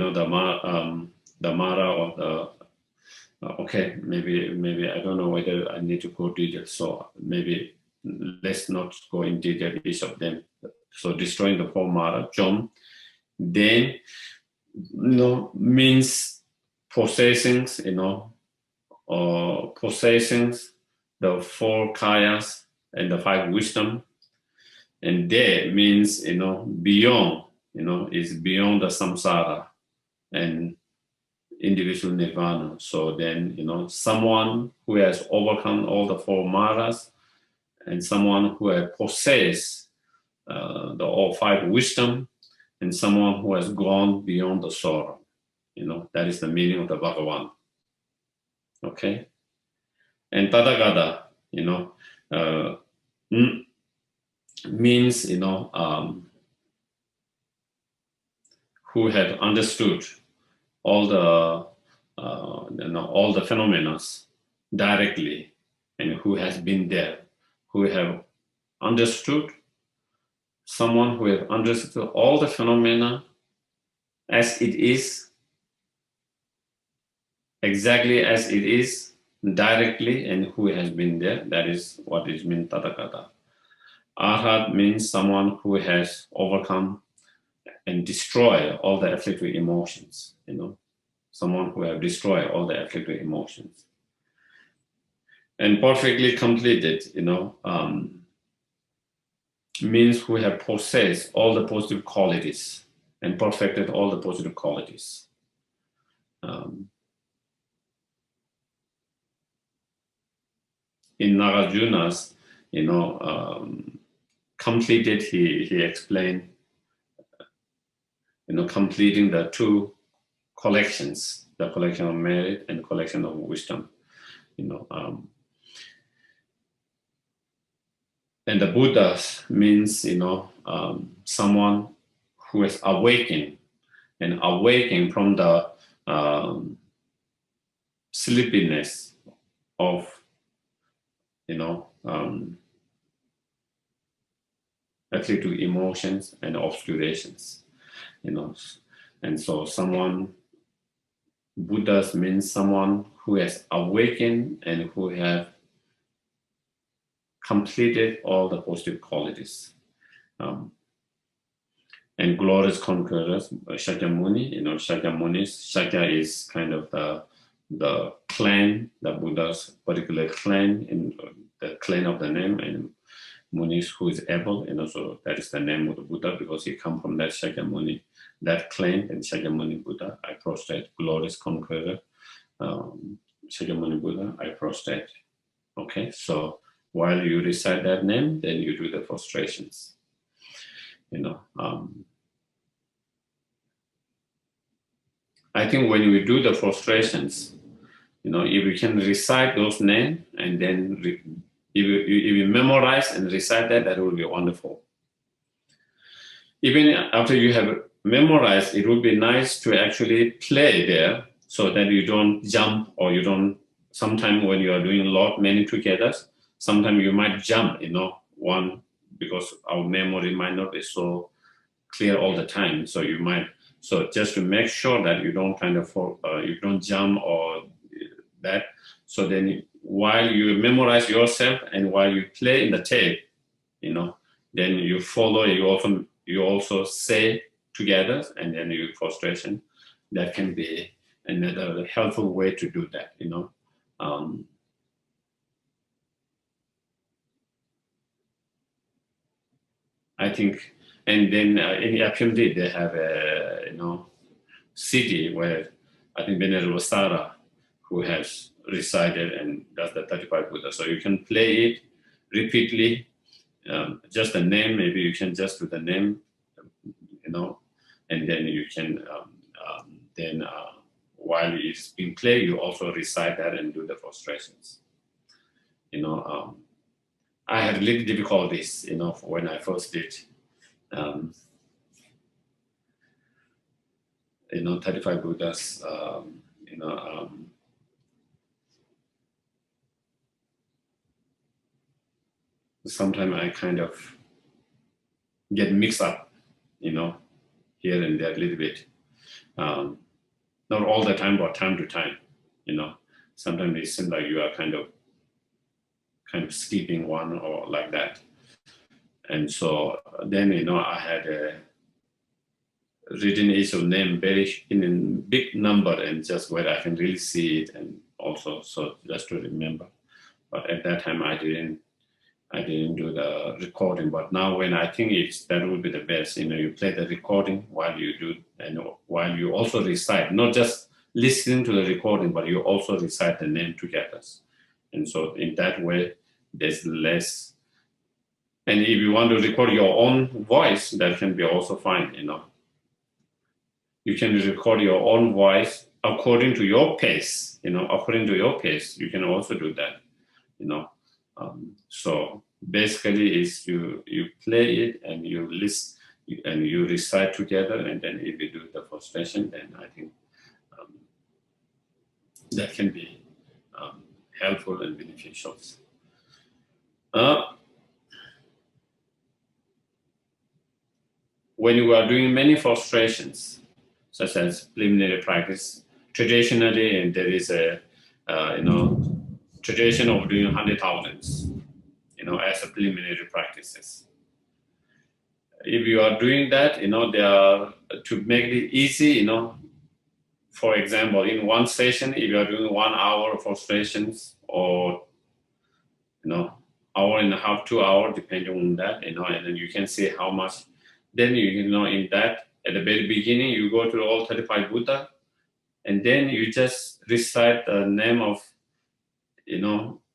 the mara of the okay, maybe I don't know whether I need to go detail. So maybe let's not go in detail each of them. So destroying the 4 mara, Chom, then means possessing, or possessing the 4 kayas and the 5 wisdom. And De means, beyond, is beyond the samsara and individual nirvana. So then, someone who has overcome all the 4 maras and someone who has possessed the all 5 wisdom and someone who has gone beyond the sorrow. That is the meaning of the Bhagavan. Okay? And Tathagata, means, who have understood all the all the phenomena directly, and who has been there, who have understood, someone who have understood all the phenomena as it is, exactly as it is, directly, and who has been there. That is what is meant Tathagata. Arhat means someone who has overcome and destroyed all the afflictive emotions, someone who have destroyed all the afflictive emotions. And perfectly completed, means who have possessed all the positive qualities and perfected all the positive qualities. In Nagarjuna's, completed, he explained, completing the 2 collections, the collection of merit and collection of wisdom, and the Buddha means, someone who is awakened and awaking from the sleepiness of, afflictive emotions and obscurations, and so someone, Buddhas means someone who has awakened and who have completed all the positive qualities. And glorious conquerors, Shakyamuni, Shakya is kind of the clan, the Buddha's particular clan, in the clan of the name, and Munis who is able, so that is the name of the Buddha because he comes from that Shakyamuni, that clan, and Shakyamuni Buddha, I prostrate, glorious conqueror, Shakyamuni Buddha, I prostrate. Okay, so while you recite that name, then you do the prostrations. I think when we do the prostrations, if you can recite those names and then if you memorize and recite that will be wonderful. Even after you have memorized, it would be nice to actually play there so that you don't jump or you don't, sometimes when you are doing many together, sometimes you might jump, one, because our memory might not be so clear all the time. So you might, so just to make sure that you don't you don't jump or that. So then while you memorize yourself and while you play in the tape, then you follow, you also say together, and then you frustration. That can be another helpful way to do that, I think, and then in FMD they have a city where I think Venerable Sara, who has recited and does the 35 Buddha. So you can play it repeatedly, just the name, maybe you can just do the name, and then you can, while it's being played, you also recite that and do the frustrations. I had little difficulties, when I first did, 35 Buddhas, sometimes I kind of get mixed up, here and there a little bit. Not all the time, but time to time, Sometimes it seems like you are kind of skipping one or like that. And so then, I had written each of them in a big number and just where I can really see it, and also so just to remember. But at that time I didn't do the recording. But now when I think that would be the best, you play the recording while you do, and while you also recite, not just listening to the recording, but you also recite the name together. And so in that way, there's less. And if you want to record your own voice, that can be also fine, You can record your own voice according to your pace, according to your pace, you can also do that, So basically is you play it and you listen and you recite together, and then if you do the frustration, then I think that can be helpful and beneficial. When you are doing many frustrations, such as preliminary practice, traditionally, and there is a tradition of doing 100,000s, as a preliminary practices. If you are doing that, they are to make it easy, for example, in one session, if you are doing 1 hour of frustrations, or hour and a half, 2 hours, depending on that, and then you can see how much. Then in that, at the very beginning, you go to all 35 Buddha, and then you just recite the name of,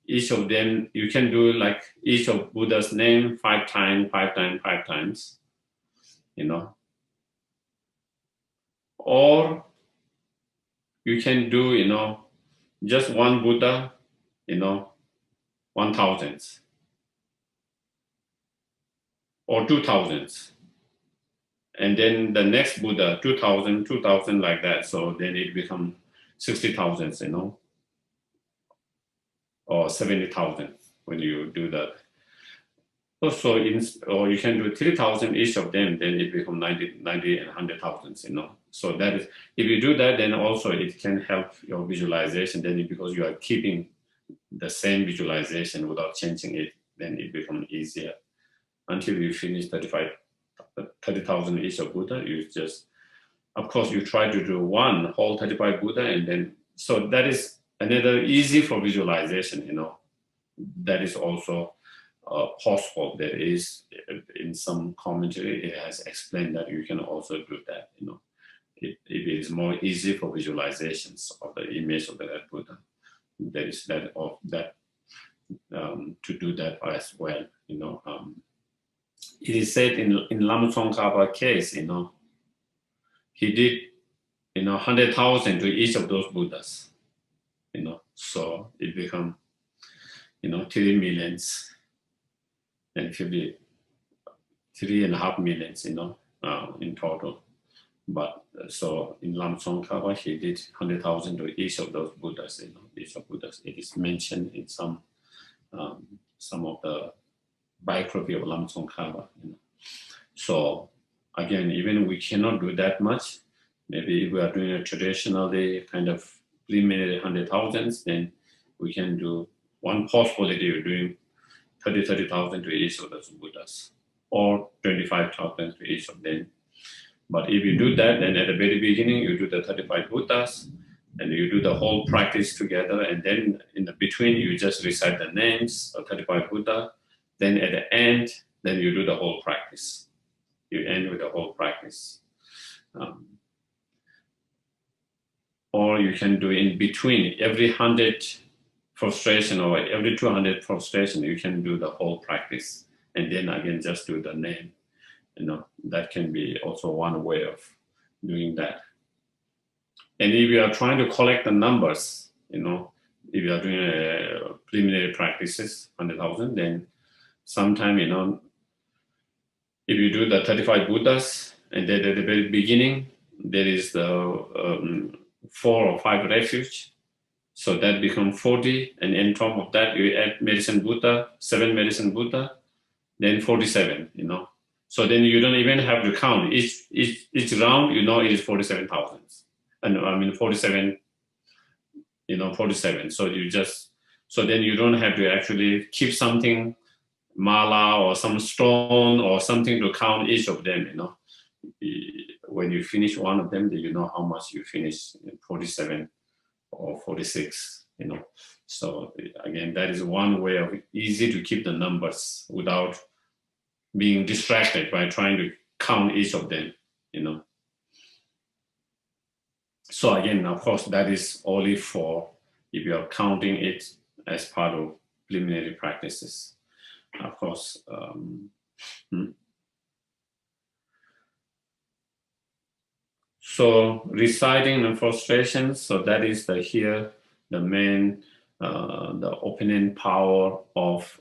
each of them. You can do like each of Buddha's name 5 times, 5 times, 5 times, Or you can do, just one Buddha, 1,000s or 2,000s. And then the next Buddha, 2,000, 2,000 like that. So then it becomes 60,000s, or 70,000 when you do that. Also, or you can do 3,000 each of them, then it becomes 90 and 100,000s, So that is, if you do that, then also it can help your visualization. Then because you are keeping the same visualization without changing it, then it becomes easier. Until you finish 30,000 each of Buddha, you just, of course, you try to do one whole 35 Buddha, and then, so that is another easy for visualization, That is also possible. There is, in some commentary, it has explained that you can also do that, It is more easy for visualizations of the image of the Red Buddha. There is that to do that as well, It is said in Lama Tsongkhapa case, he did, 100,000 to each of those Buddhas, So it become, 3 millions, and 3.5 millions, in total. But so in Lam Tsongkhapa, he did 100,000 to each of those Buddhas. Each of Buddhas. It is mentioned in some of the biography of Lam Tsongkhapa. So again, even we cannot do that much. Maybe if we are doing a traditionally kind of preliminary 100,000, then we can do one possibility of doing 30,000 to each of those Buddhas, or 25,000 to each of them. But if you do that, then at the very beginning, you do the 35 Buddhas, and you do the whole practice together, and then in the between, you just recite the names of 35 Buddha. Then at the end, then you do the whole practice. You end with the whole practice. Or you can do in between every 100 prostration or every 200 prostration, you can do the whole practice, and then again just do the name. That can be also one way of doing that. And if you are trying to collect the numbers, if you are doing preliminary practices, 100,000, then sometime, if you do the 35 Buddhas, and then at the very beginning, there is the 4 or 5 refuge. So that becomes 40, and on top of that, you add medicine Buddha, 7 medicine Buddha, then 47, So then you don't even have to count. Each round, it is 47,000. And 47, 47. So then you don't have to actually keep something, mala or some stone or something to count each of them, When you finish one of them, then you know how much you finish, 47 or 46, So again, that is one way of easy to keep the numbers without being distracted by trying to count each of them, So again, of course, that is only for if you are counting it as part of preliminary practices. Of course, So reciting and frustrations, so that is the main, the opening power of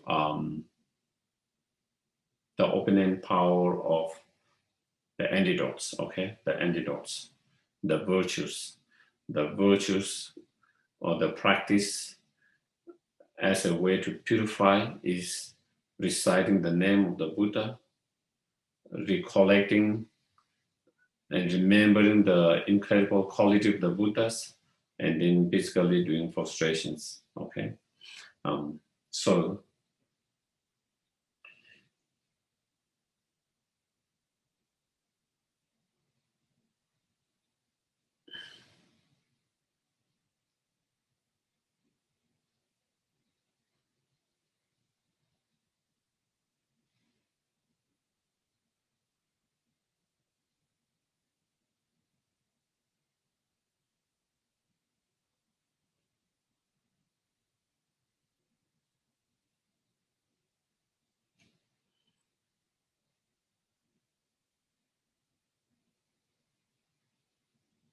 the antidotes, okay? The antidotes, the virtues or the practice as a way to purify is reciting the name of the Buddha, recollecting and remembering the incredible quality of the Buddhas, and then basically doing frustrations, okay? So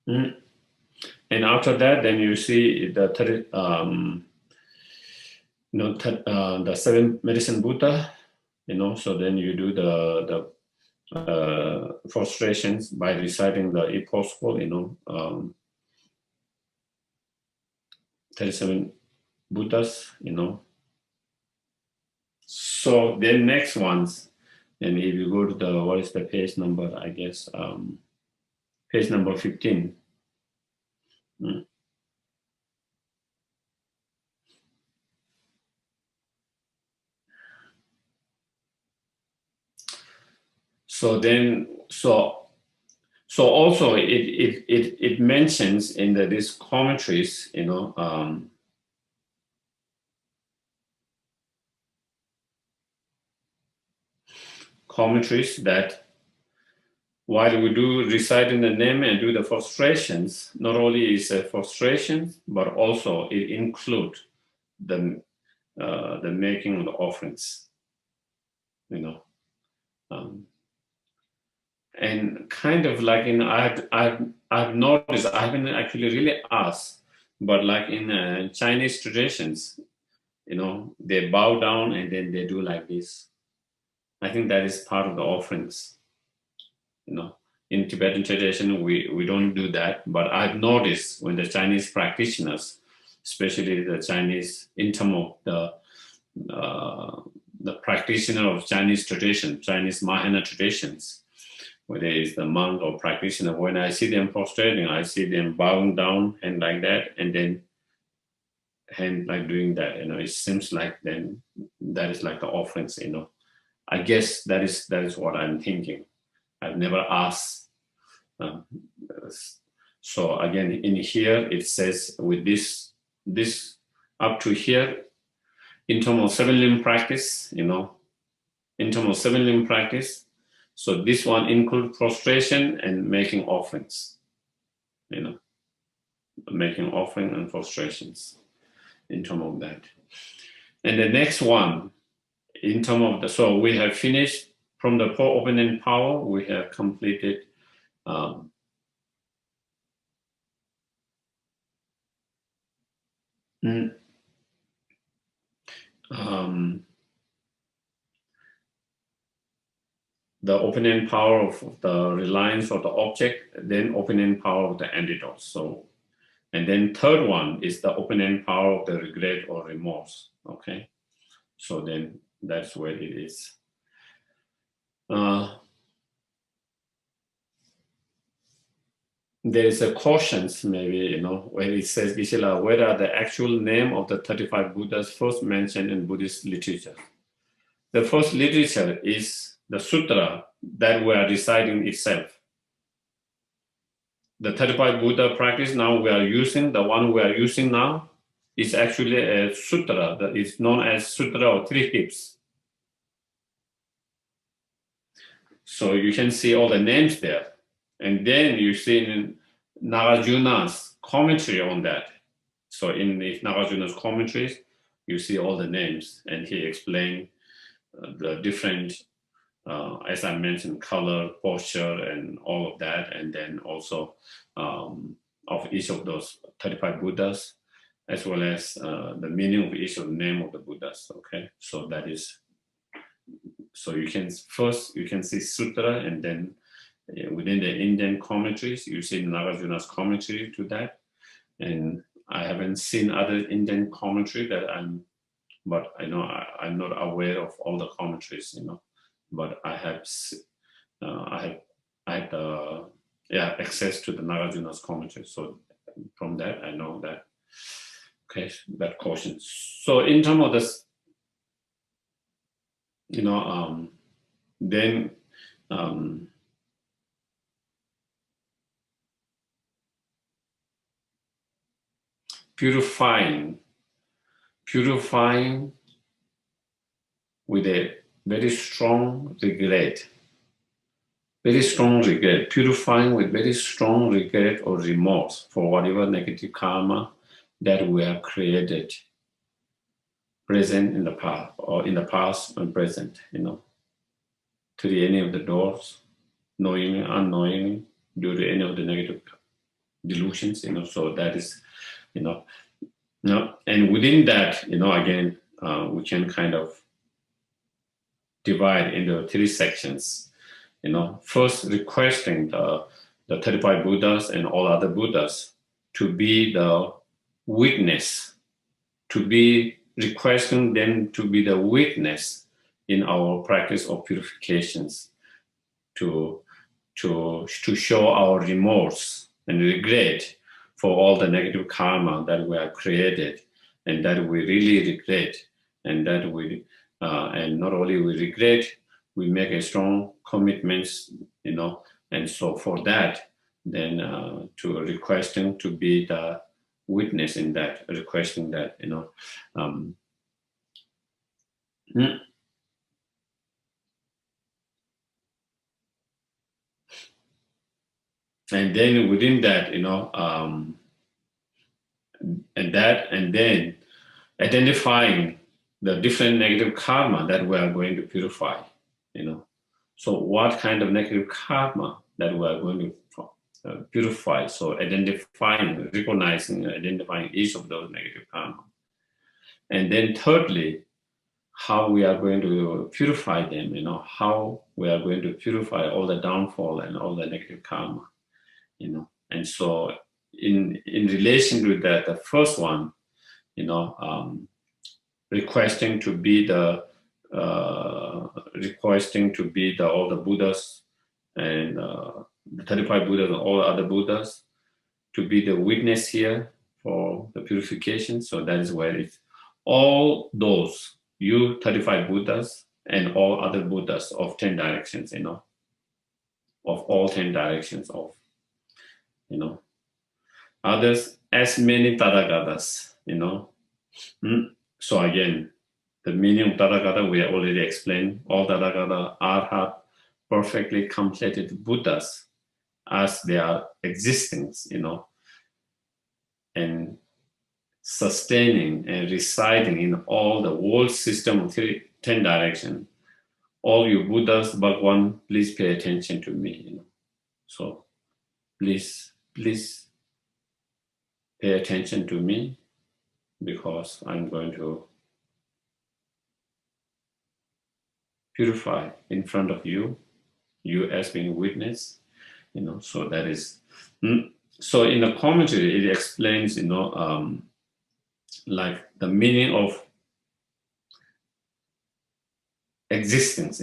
and after that, then you see the the 7 medicine Buddha, so then you do the frustrations by reciting the impossible, 37 Buddhas, So the next ones, and if you go to what is the page number, I guess, page number 15. So also it mentions in these commentaries, commentaries that while we do reciting the name and do the frustrations, not only is a frustration, but also it includes the making of the offerings, and kind of like I've noticed, I haven't actually really asked, But like in Chinese traditions, you know, they bow down and then they do like this. I think that is part of the offerings. You know, in Tibetan tradition, we don't do that. But I've noticed when the Chinese practitioners, especially the Chinese, in terms of the practitioner of Chinese tradition, Chinese Mahayana traditions, whether it's the monk or practitioner, when I see them prostrating, I see them bowing down and like that, and then hand like doing that. You know, it seems like then that is like the offerings. You know, I guess that is what I'm thinking. I've never asked. So again, in here it says with this up to here, in terms of 7 limb practice, you know, in terms of 7 limb practice. So this one includes prostration and making offerings, you know, making offering and prostrations in terms of that. And the next one, in terms of so we have finished from the 4 opening power, we have completed the opening power of the reliance of the object, then opening power of the antidote. So, and then third one is the opening power of the regret or remorse. Okay, so then that's where it is. There is a cautions, maybe, you know, where it says, Gisela, what are the actual name of the 35 Buddhas first mentioned in Buddhist literature? The first literature is the sutra that we are reciting itself. The 35 Buddha practice now we are using, the one we are using now, is actually a sutra that is known as Sutra of 3 Hips. So you can see all the names there. And then you see in Nagarjuna's commentary on that. So in Nagarjuna's commentaries, you see all the names, and he explained the different, as I mentioned, color, posture, and all of that, and then also of each of those 35 Buddhas, as well as the meaning of each of the name of the Buddhas. Okay, so that is. So you can see sutra, and then within the Indian commentaries, you see Nagarjuna's commentary to that. And I haven't seen other Indian commentary but I know I'm not aware of all the commentaries, you know. But I have access to the Nagarjuna's commentary. So from that, I know that. Okay, that caution. So in terms of this, you know, then. Purifying with a very strong regret, purifying with very strong regret or remorse for whatever negative karma that we have created, present in the past, or in the past and present, you know, through any of the doors, knowingly, unknowingly, due to any of the negative delusions, you know. So that is, you know, and within that, you know, again, we can kind of divide into 3 sections. You know, first requesting the 35 Buddhas and all other Buddhas to be the witness, to be requesting them to be the witness in our practice of purifications, to show our remorse and regret for all the negative karma that we have created, and that we really regret, and that we and not only we regret, we make a strong commitments, you know. And so for that, then to requesting to be the witness in that, requesting that, you know. And then within that, you know, and then identifying the different negative karma that we are going to purify, you know. So what kind of negative karma that we are going to purify. So identifying, recognizing, identifying each of those negative karma. And then thirdly, how we are going to purify them, how we are going to purify all the downfall and all the negative karma, And so in relation to that, the first one, requesting to be all the Buddhas and the 35 Buddhas and all the other Buddhas to be the witness here for the purification. So that is where it's all those, you 35 Buddhas and all other Buddhas of 10 directions, of all 10 directions of, others, as many Tathagatas, So again, the meaning of Tathagata we have already explained. All Tathagata are perfectly completed Buddhas as they are existing, and sustaining and residing in all the world system of 10 directions. All you Buddhas, Bhagwan, please pay attention to me, So please pay attention to me, because I'm going to purify in front of you as being witness, so that is. So in the commentary, it explains, like the meaning of existence,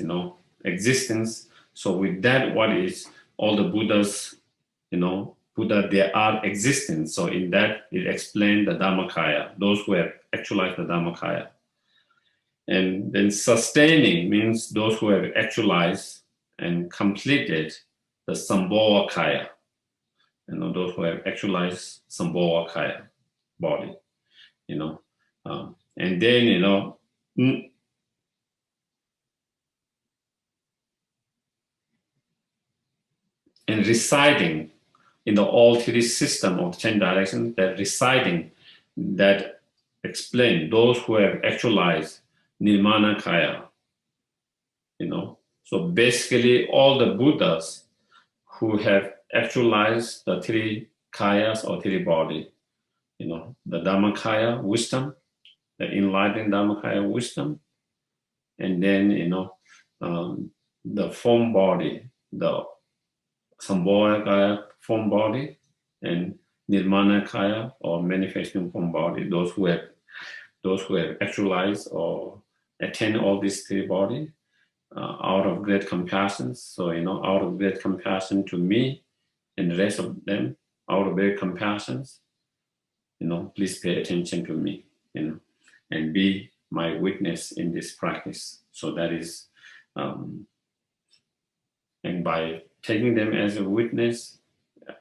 existence. So with that, what is all the Buddhas, Buddha, they are existing. So in that, it explained the Dhammakaya, those who have actualized the Dhammakaya. And then sustaining means those who have actualized and completed the Sambhogakaya, those who have actualized Sambhogakaya body, and then, and residing in the all three system of 10 directions, that residing, that explain those who have actualized Nirmanakaya, So basically all the Buddhas who have actualized the three kayas or three body, the Dhammakaya wisdom, the enlightened Dhammakaya wisdom, and then, the form body, the Sambhogakaya form body, and Nirmanakaya or manifesting form body, those who have actualized or attain all these three bodies out of great compassion. So, out of great compassion to me and the rest of them, out of great compassion, please pay attention to me, and be my witness in this practice. So that is, and by taking them as a witness,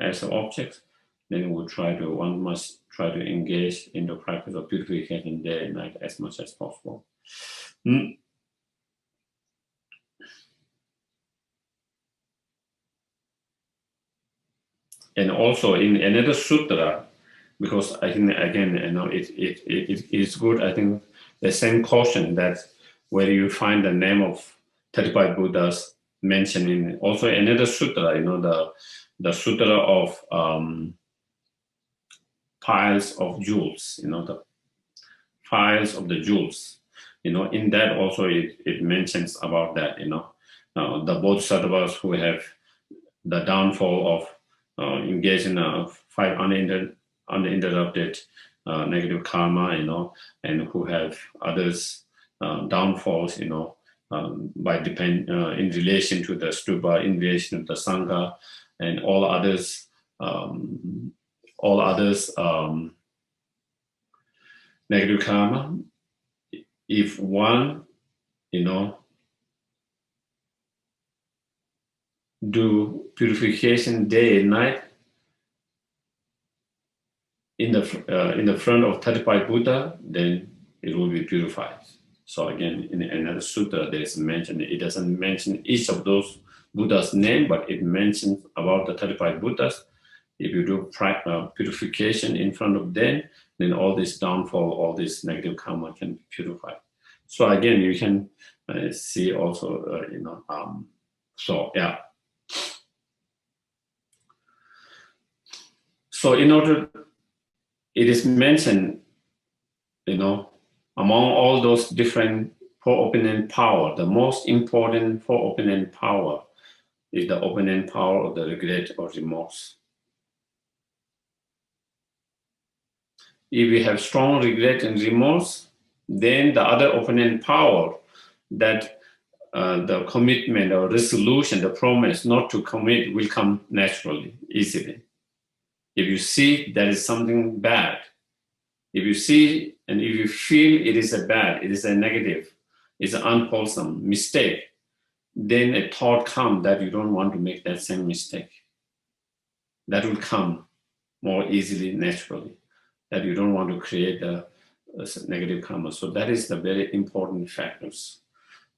as an object, then one must try to engage in the practice of purification day and night as much as possible. And also in another sutra, because I think again, it is good. I think the same caution that where you find the name of 35 Buddhas mentioned in also another sutra, the sutra of piles of jewels, the piles of the jewels, in that also it mentions about that, the Bodhisattvas who have the downfall of engaging in 5 uninterrupted negative karma, and who have others downfalls, by in relation to the stupa, in relation to the sangha, and all others, negative karma. If one, do purification day and night in the front of 35 Buddha, then it will be purified. So again, in another sutra, there's mentioned, it doesn't mention each of those Buddha's name, but it mentions about the 35 Buddhas. If you do purification in front of them, then all this downfall, all this negative karma can be purified. So again, you can see also, so yeah. So in order, it is mentioned, among all those different four opponent power, the most important four opponent power is the opponent power of the regret or remorse. If we have strong regret and remorse, then the other opponent power, that the commitment or resolution, the promise not to commit, will come naturally, easily. If you see there is something bad, if you see and if you feel it is a bad, it is a negative, it's an unwholesome mistake, then a thought comes that you don't want to make that same mistake. That will come more easily, naturally, that you don't want to create a negative karma. So that is the very important factors,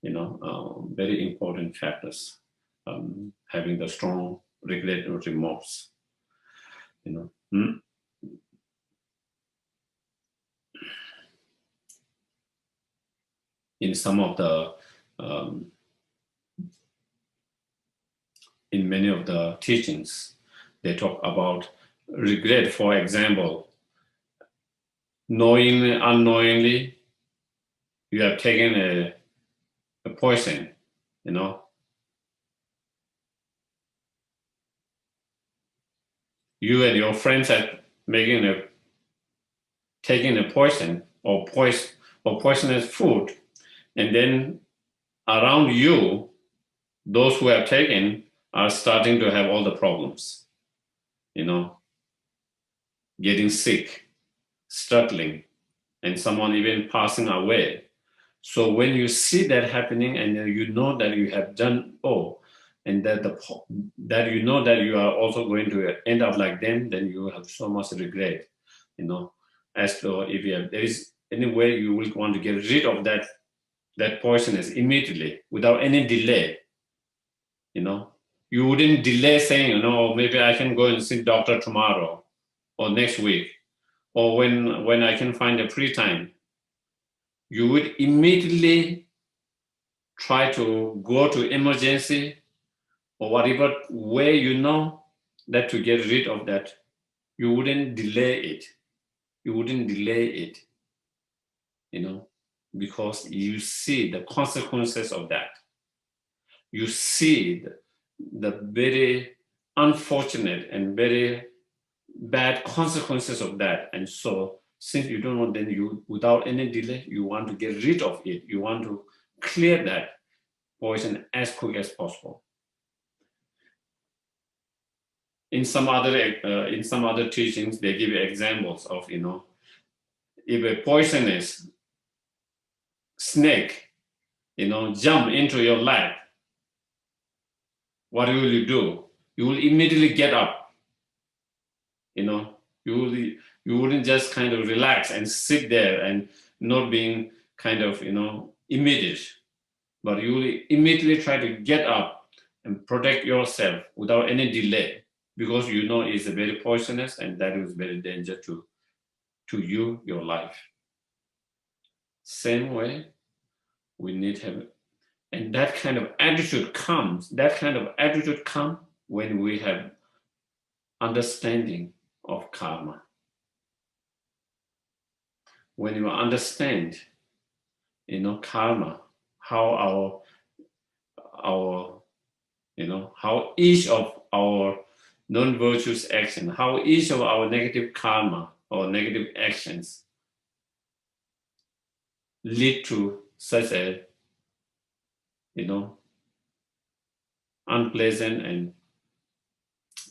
very important factors, having the strong regret or remorse, In some of the, in many of the teachings, they talk about regret. For example, knowingly, unknowingly, you have taken a poison, You and your friends are taking a poison or poisonous food, and then around you, those who have taken are starting to have all the problems, getting sick, struggling, and someone even passing away. So when you see that happening and you know that you have done and that that you know that you are also going to end up like them, then you have so much regret, as to if there is any way you will want to get rid of that poisonous immediately without any delay. You wouldn't delay saying, maybe I can go and see doctor tomorrow or next week, or when I can find a free time. You would immediately try to go to emergency or whatever way that to get rid of that. You wouldn't delay it. Because you see the consequences of that. You see the very unfortunate and very bad consequences of that. And so since you don't want, then you, without any delay, you want to get rid of it. You want to clear that poison as quick as possible. In some other teachings, they give you examples of, if a poisonous snake, jump into your lap, what will you do? You will immediately get up. You wouldn't just kind of relax and sit there and not being kind of, immediate, but you will immediately try to get up and protect yourself without any delay, because it's very poisonous and that is very dangerous to you, your life. Same way, we need to have, and that kind of attitude comes when we have understanding of karma. When you understand, karma, how how each of our non-virtuous action, how each of our negative karma or negative actions lead to such a, unpleasant and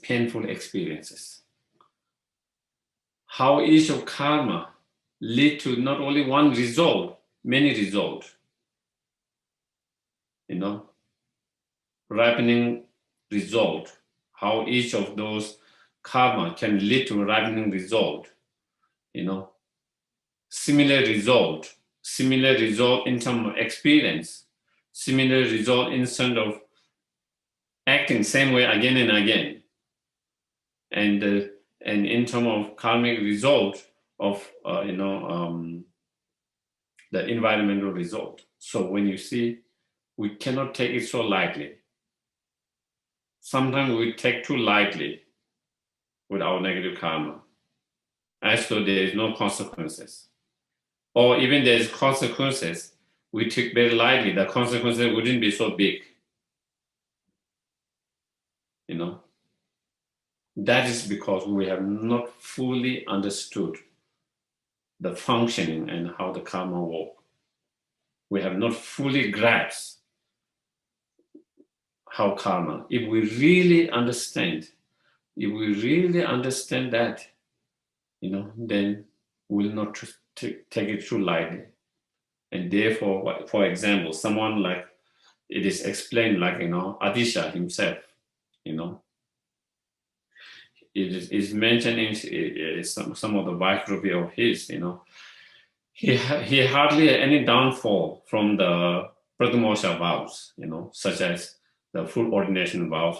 painful experiences. How each of karma lead to not only one result, many results. Ripening result. How each of those karma can lead to a ripening result. Similar result in terms of experience, similar result in terms of acting same way again and again, and in terms of karmic result of the environmental result. So when you see, we cannot take it so lightly. Sometimes we take too lightly with our negative karma, as though there is no consequences. Or even there is consequences, we take very lightly, the consequences wouldn't be so big. That is because we have not fully understood the functioning and how the karma works. We have not fully grasped how karma, if we really understand that, then we'll not take it too lightly. And therefore, for example, someone like, it is explained like, Adisha himself, it is mentioned in some of the biography of his, he hardly had any downfall from the Pratimosha vows, such as the full ordination vows,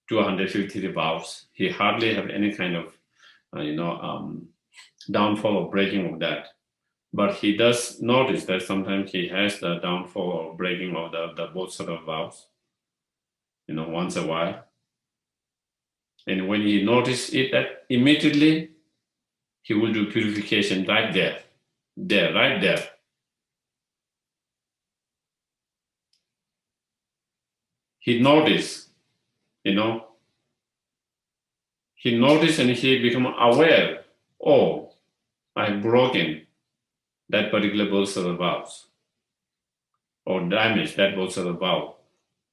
250 vows. He hardly have any kind of, downfall or breaking of that. But he does notice that sometimes he has the downfall or breaking of the Bodhisattva vows, once a while. And when he notices it, that immediately he will do purification right there. Right there. He noticed, he noticed and he become aware, oh, I've broken that particular Bodhisattva vows or damaged that Bodhisattva vow.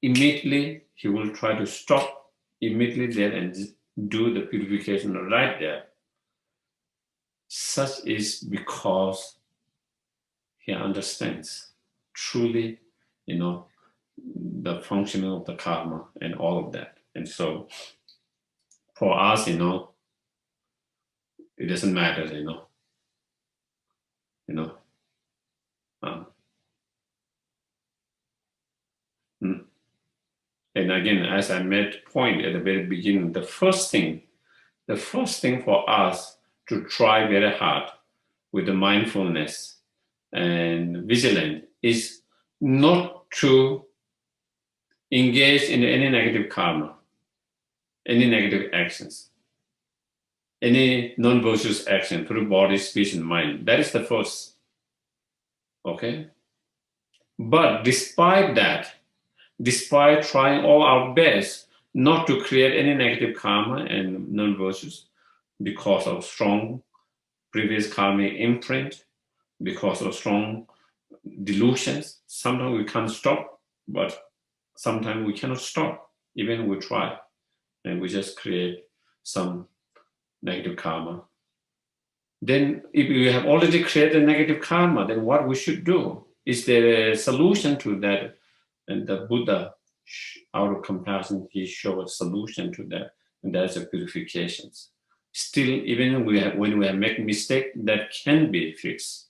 Immediately he will try to stop immediately there and do the purification right there. Such is because he understands truly, the functioning of the karma and all of that. And so for us, it doesn't matter, and again, as I made point at the very beginning, the first thing for us to try very hard with the mindfulness and vigilance is not to engage in any negative karma, any negative actions, any non-virtuous action through body, speech, and mind. That is the first. Okay? But despite that, despite trying all our best not to create any negative karma and non-virtues because of strong previous karmic imprint, because of strong delusions, sometimes we can't stop, but sometimes we cannot stop, even we try, and we just create some negative karma. Then if we have already created negative karma, then what we should do? Is there a solution to that? And the Buddha, out of compassion, he showed a solution to that, and that's a purification. Still, even when we have made mistake, that can be fixed.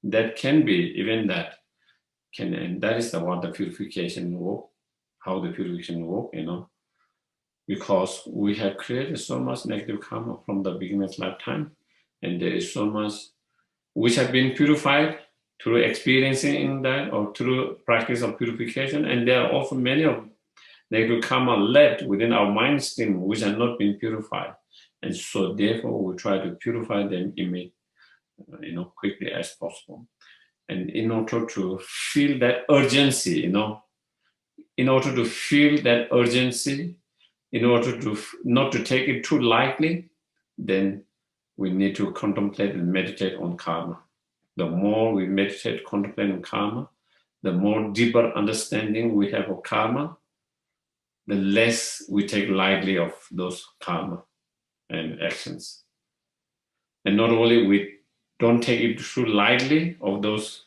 That can be, even that can, and that is what the purification work, how the purification work, because we have created so much negative karma from the beginning of lifetime, and there is so much which have been purified through experiencing that or through practice of purification, and there are also many of negative karma left within our mind stream which have not been purified, and so therefore we try to purify them quickly as possible. And in order to feel that urgency, in order to feel that urgency, in order to not to take it too lightly, then we need to contemplate and meditate on karma. The more we meditate, contemplate on karma, the more deeper understanding we have of karma, the less we take lightly of those karma and actions. And not only we don't take it too lightly of those,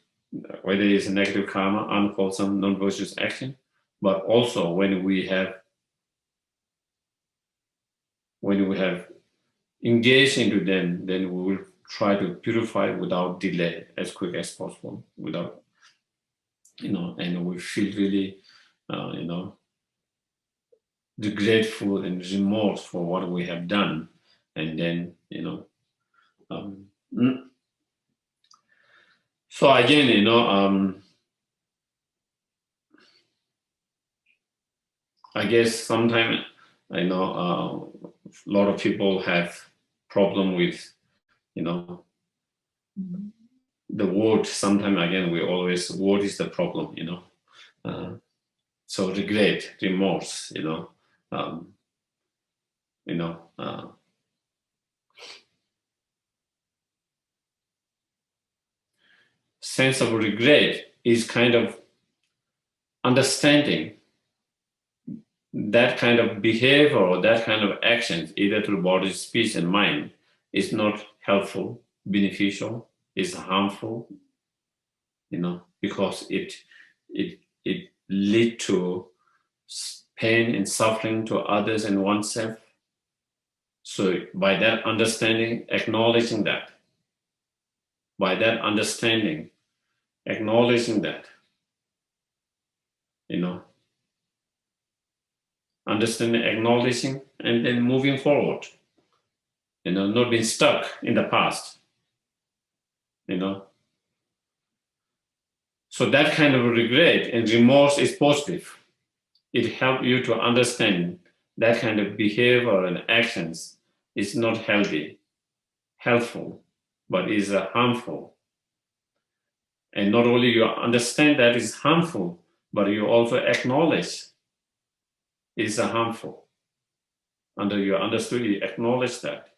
whether it's a negative karma, unwholesome, non-virtuous action, but also when we have engaged into them, then we will try to purify without delay as quick as possible, without, and we feel really, the grateful and remorse for what we have done. And then, so again, I guess sometimes, lot of people have problem with, the word. Sometimes again, word is the problem, so regret, remorse, sense of regret is kind of understanding that kind of behavior or that kind of actions, either through body, speech, and mind, is not helpful, beneficial, is harmful, because it lead to pain and suffering to others and oneself. So by that understanding, acknowledging that, understanding, acknowledging, and then moving forward, not being stuck in the past, So that kind of regret and remorse is positive. It helps you to understand that kind of behavior and actions is not healthy, helpful, but is harmful. And not only you understand that it's harmful, but you also acknowledge it's harmful. Under you understood, you acknowledge that.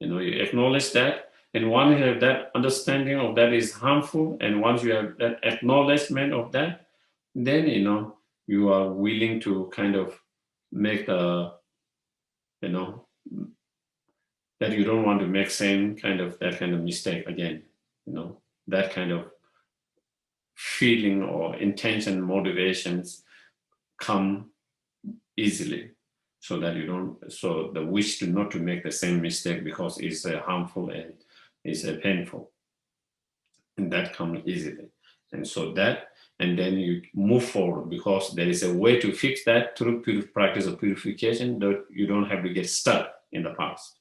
You acknowledge that. And once you have that understanding of that is harmful, and once you have that acknowledgement of that, then, you are willing to kind of make that you don't want to make that kind of mistake again, that kind of feeling or intention, motivations come easily, so that so the wish to not to make the same mistake because it's harmful and it's painful, and that comes easily. And so and then you move forward, because there is a way to fix that through practice of purification, that you don't have to get stuck in the past.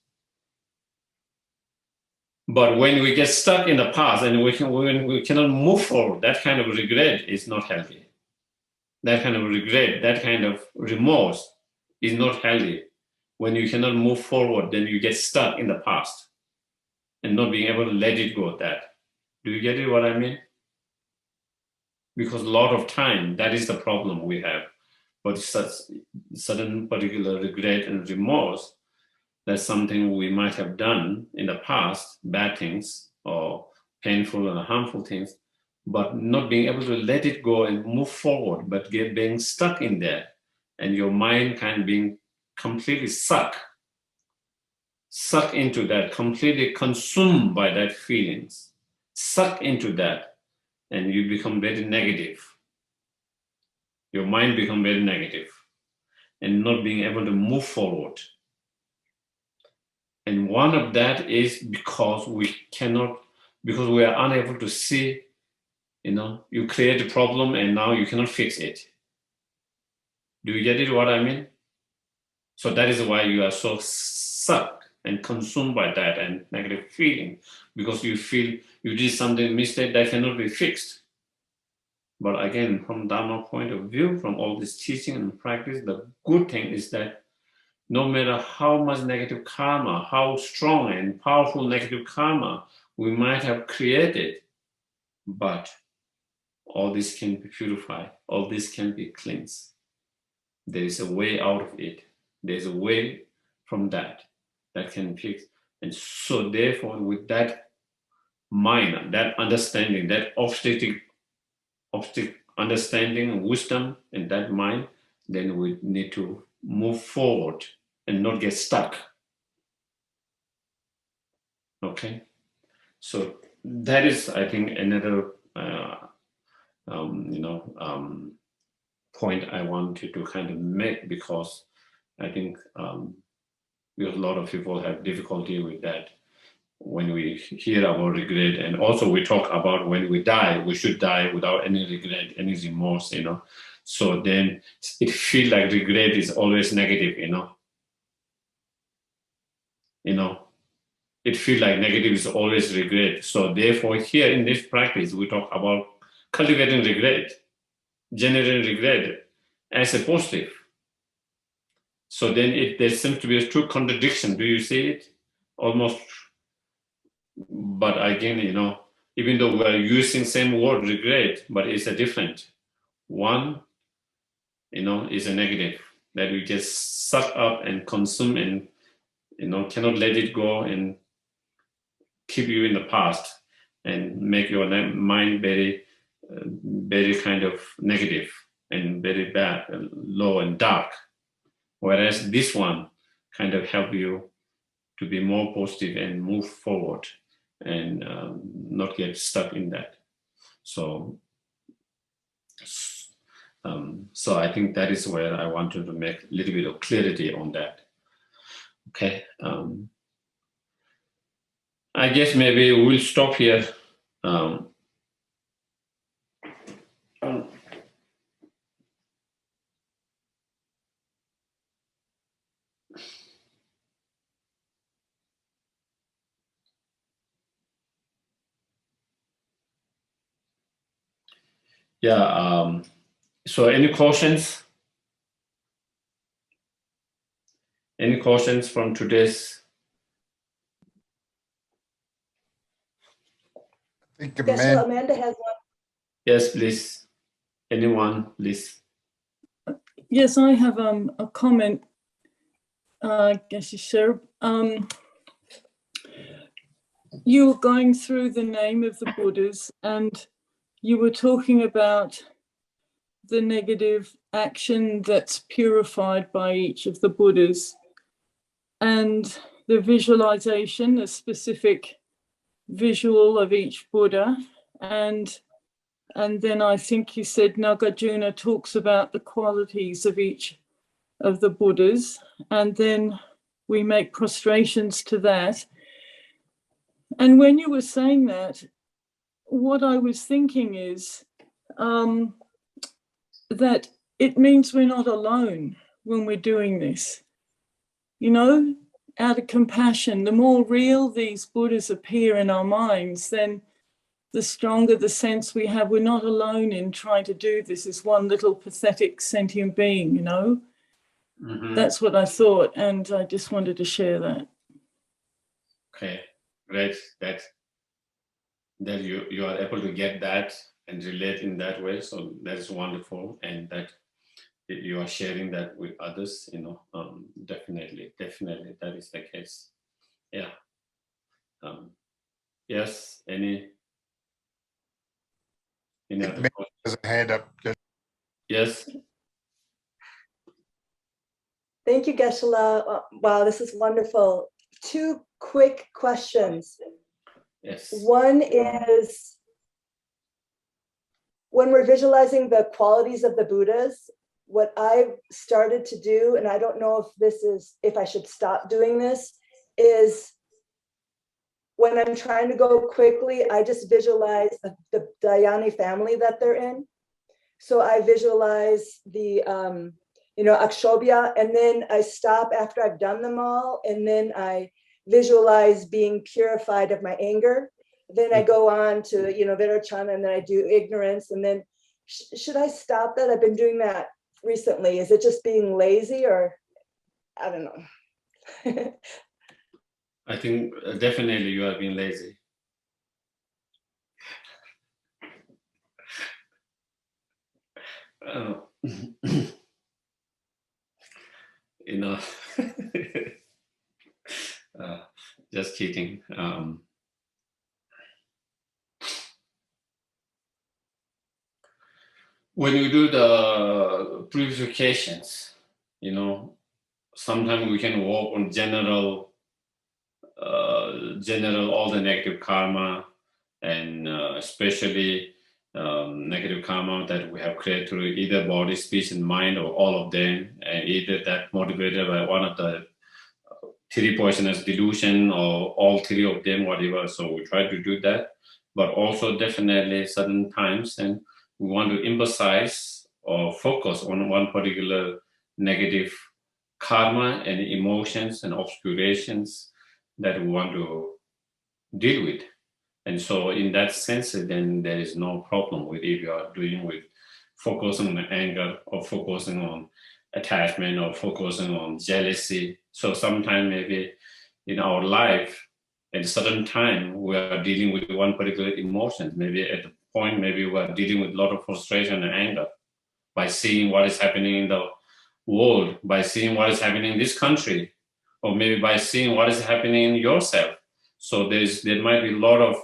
But when we get stuck in the past and when we cannot move forward, that kind of regret is not healthy. That kind of regret, that kind of remorse is not healthy. When you cannot move forward, then you get stuck in the past and not being able to let it go of that. Do you get it, what I mean? Because a lot of time, that is the problem we have. But such sudden particular regret and remorse, that's something we might have done in the past, bad things or painful and harmful things, but not being able to let it go and move forward, but being stuck in there, and your mind kind of being completely sucked into that, completely consumed by that feelings, sucked into that, and you become very negative. Your mind becomes very negative and not being able to move forward. And one of that is because we are unable to see, you create a problem and now you cannot fix it. Do you get it, what I mean? So that is why you are so sucked and consumed by that and negative feeling, because you feel you did something mistake that cannot be fixed. But again, from Dharma point of view, from all this teaching and practice, the good thing is that no matter how much negative karma, how strong and powerful negative karma we might have created, but all this can be purified, all this can be cleansed. There is a way out of it. There's a way from that can fix. And so therefore, with that mind, that understanding, that obstacle understanding, wisdom in that mind, then we need to move forward and not get stuck. Okay, so that is, I think, another point I wanted to kind of make, because I think because a lot of people have difficulty with that when we hear about regret, and also we talk about when we die, we should die without any regret, any remorse, So then it feels like regret is always negative, It feels like negative is always regret. So therefore, here in this practice, we talk about cultivating regret, generating regret as a positive. So then there seems to be a true contradiction. Do you see it? Almost. But again, even though we are using same word, regret, but it's a different. One, is a negative that we just suck up and consume and, cannot let it go and keep you in the past and make your mind very, very kind of negative and very bad, low and dark. Whereas this one kind of help you to be more positive and move forward and not get stuck in that. So I think that is where I wanted to make a little bit of clarity on that. Okay. I guess maybe we'll stop here. Yeah. So any questions? Any questions from today's? I think Amanda has one. Yes, please. Anyone, please. Yes, I have a comment, Geshe Sherab. You were going through the name of the Buddhas and you were talking about the negative action that's purified by each of the Buddhas and the visualization, a specific visual of each Buddha. And then I think you said Nagarjuna talks about the qualities of each of the Buddhas, and then we make prostrations to that. And when you were saying that, what I was thinking is that it means we're not alone when we're doing this. Out of compassion, the more real these Buddhas appear in our minds, then the stronger the sense we have we're not alone in trying to do this as one little pathetic sentient being, Mm-hmm. That's what I thought, and I just wanted to share that. Okay, great. That you are able to get that and relate in that way. So that is wonderful, and that you are sharing that with others. Definitely that is the case. Yeah. Yes. Any other questions? There's a hand up. Yes. Thank you, Geshe-la. Wow, this is wonderful. 2 quick questions. Yes. One is, when we're visualizing the qualities of the Buddhas, what I've started to do, and I don't know if I should stop doing this, is when I'm trying to go quickly, I just visualize the Dhyani family that they're in. So I visualize the, Akshobhya, and then I stop after I've done them all, and then I visualize being purified of my anger. Then I go on to, Virachana, and then I do ignorance. And then should I stop that? I've been doing that recently. Is it just being lazy, or I don't know? I think definitely you are being lazy. Just kidding. When you do the purifications, sometimes we can work on general all the negative karma, and especially negative karma that we have created through either body, speech, and mind, or all of them, and either that motivated by one of the 3 poisonous delusion or all 3 of them, whatever. So we try to do that, but also definitely certain times, and we want to emphasize or focus on one particular negative karma and emotions and obscurations that we want to deal with. And so in that sense, then there is no problem with if you are doing with focusing on anger or focusing on attachment or focusing on jealousy. So sometimes maybe in our life, at a certain time, we are dealing with one particular emotion. Maybe at the point, maybe we are dealing with a lot of frustration and anger by seeing what is happening in the world, by seeing what is happening in this country, or maybe by seeing what is happening in yourself. So there might be a lot of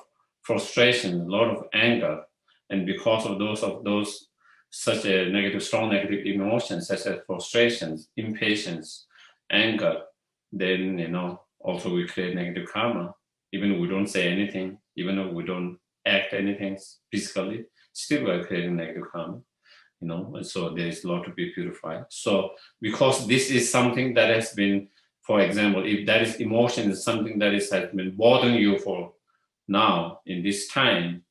frustration, a lot of anger, and because of those such a negative, strong negative emotions such as frustrations, impatience, anger, then also we create negative karma. Even if we don't say anything, even if we don't act anything physically, still we're creating negative karma. And so there is a lot to be purified. So because this is something that has been, for example, if that is emotion is something that has been bothering you for now in this time,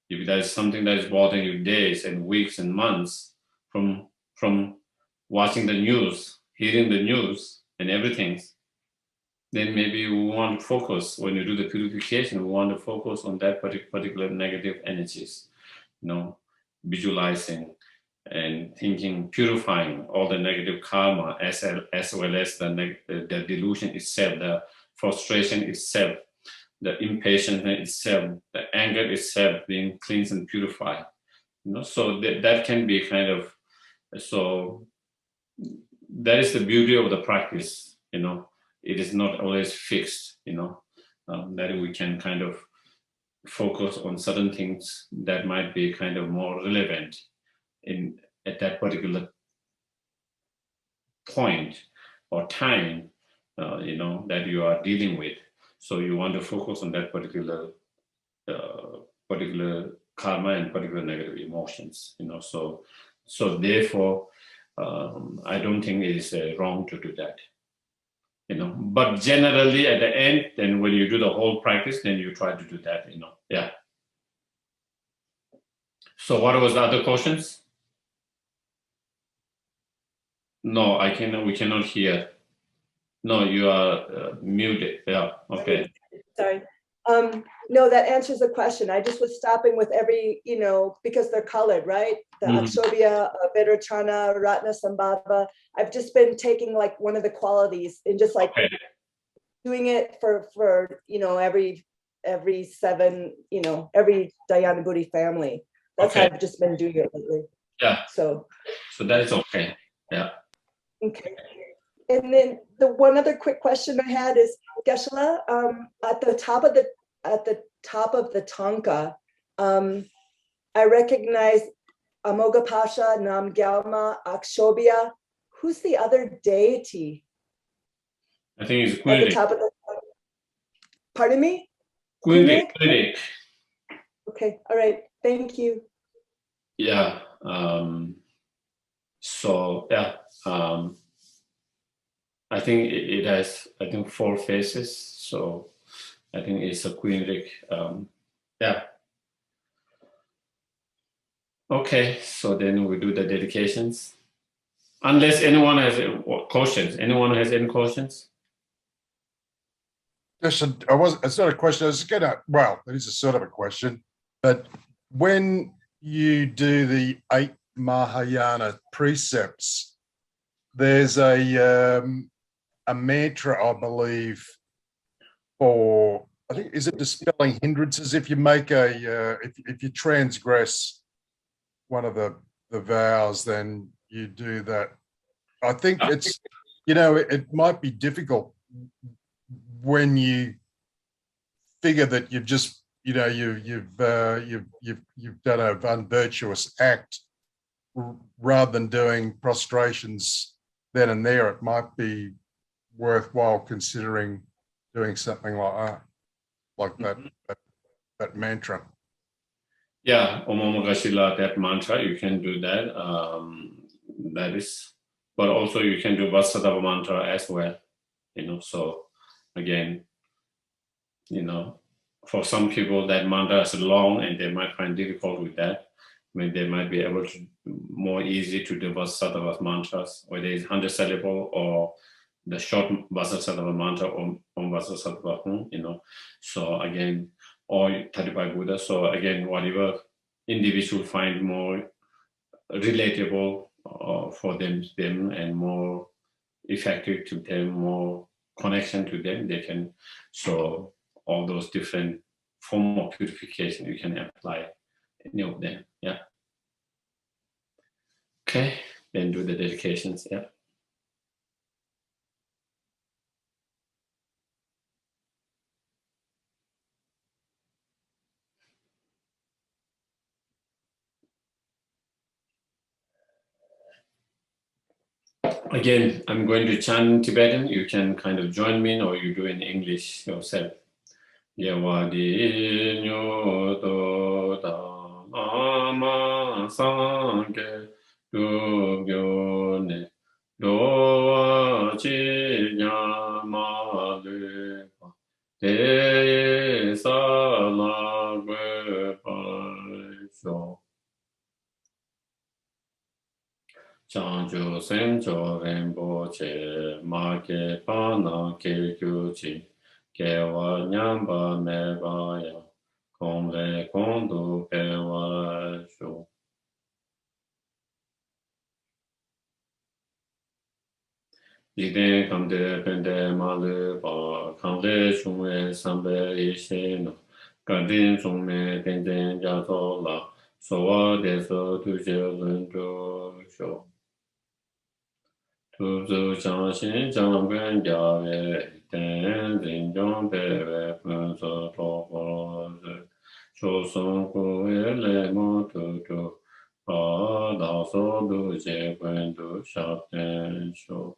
if that is something that is bothering you days and weeks and months from watching the news, hearing the news and everything, then maybe we want to focus, when you do the purification, we want to focus on that particular negative energies, visualizing and thinking, purifying all the negative karma as well as the delusion itself, the frustration itself, the impatience itself, the anger itself being cleansed and purified. So that can be kind of, so that is the beauty of the practice. It is not always fixed. That we can kind of focus on certain things that might be kind of more relevant at that particular point or time, that you are dealing with. So you want to focus on that particular karma and particular negative emotions. So therefore, I don't think it is wrong to do that. But generally at the end, then when you do the whole practice, then you try to do that. Yeah. So what was the other questions? No, we cannot hear. No, you are muted. Yeah, okay. Sorry. No, that answers the question. I just was stopping with every, because they're colored, right? The Akshobhya, Vidrachana, Ratna Sambhava. I've just been taking like one of the qualities and just like doing it for every seven, every Dhyana Buddhi family. That's how I've just been doing it lately. Yeah. So that is okay. Yeah. Okay. And then the one other quick question I had is, Geshe-la, at the top of the Tanka, I recognize Amogapasha, Namgyalma, Akshobhya. Who's the other deity? I think it's At Queen. the top of the. Pardon me? Queen. Okay. All right. Thank you. Yeah. So yeah. I think it has, 4 faces. So I think it's a Queen. Yeah. Okay, so then we do the dedications. Unless anyone has questions. Anyone has any questions? It's not a question. I was it is a sort of a question. But when you do the 8 Mahayana precepts, there's a mantra, I believe, for, I think, is it dispelling hindrances? If you make if you transgress one of the vows, then you do that. I think it's, it might be difficult when you figure that you've just, you've done an unvirtuous act, rather than doing prostrations then and there. It might be worthwhile considering doing something like that mantra. Yeah, Omomagashila, that mantra, you can do that. That is, but also you can do Bodhisattva mantra as well. So again, for some people that mantra is long and they might find difficult with that. They might be able to more easy to do Bodhisattva mantras, whether it's 100 syllable or the short Bodhisattva mantra or Bodhisattva Hum, So again, or 35 Buddha. So again, whatever individual find more relatable for them and more effective to them, more connection to them, they can show all those different form of purification you can apply any of them. Yeah. Okay, then do the dedications. Yeah. Again, I'm going to chant in Tibetan. You can kind of join me, or you do in English yourself. Yawadi nyoto ta ama sanke dugyo ne dowa chi nyama lepa te sa la gwe pa sho. Chanjo senjo Rinpoche ma ke pa na ke kyu chi ke wa nyamba me ba ya kong le kong du pe wa shu. Yikden kam de pen de ma le ba kam le shung we sam be yi she no ka din shung me ten ten ja to la so wa de so tu je lun du shu. Tu zu chang xin chang guen jia wei ten zin zhong pe wei pun su to po zi shu sung ku wei le mo tu tu pa da so du jie guen du sha ten shu.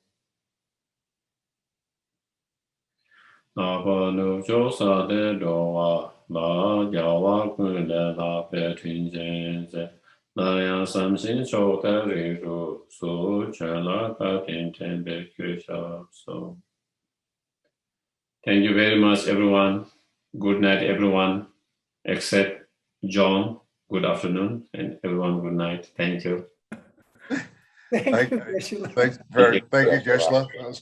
Na pa nu zhou sa de do wa la jia wa kun le la pe tun jian zi. La yang sam xin shou de ri ru su chen la ka tin ten be kyu sha so. Thank you very much, everyone. Good night, everyone, except John. Good afternoon, and everyone, good night. Thank you. Thank you, Geshe-la. That was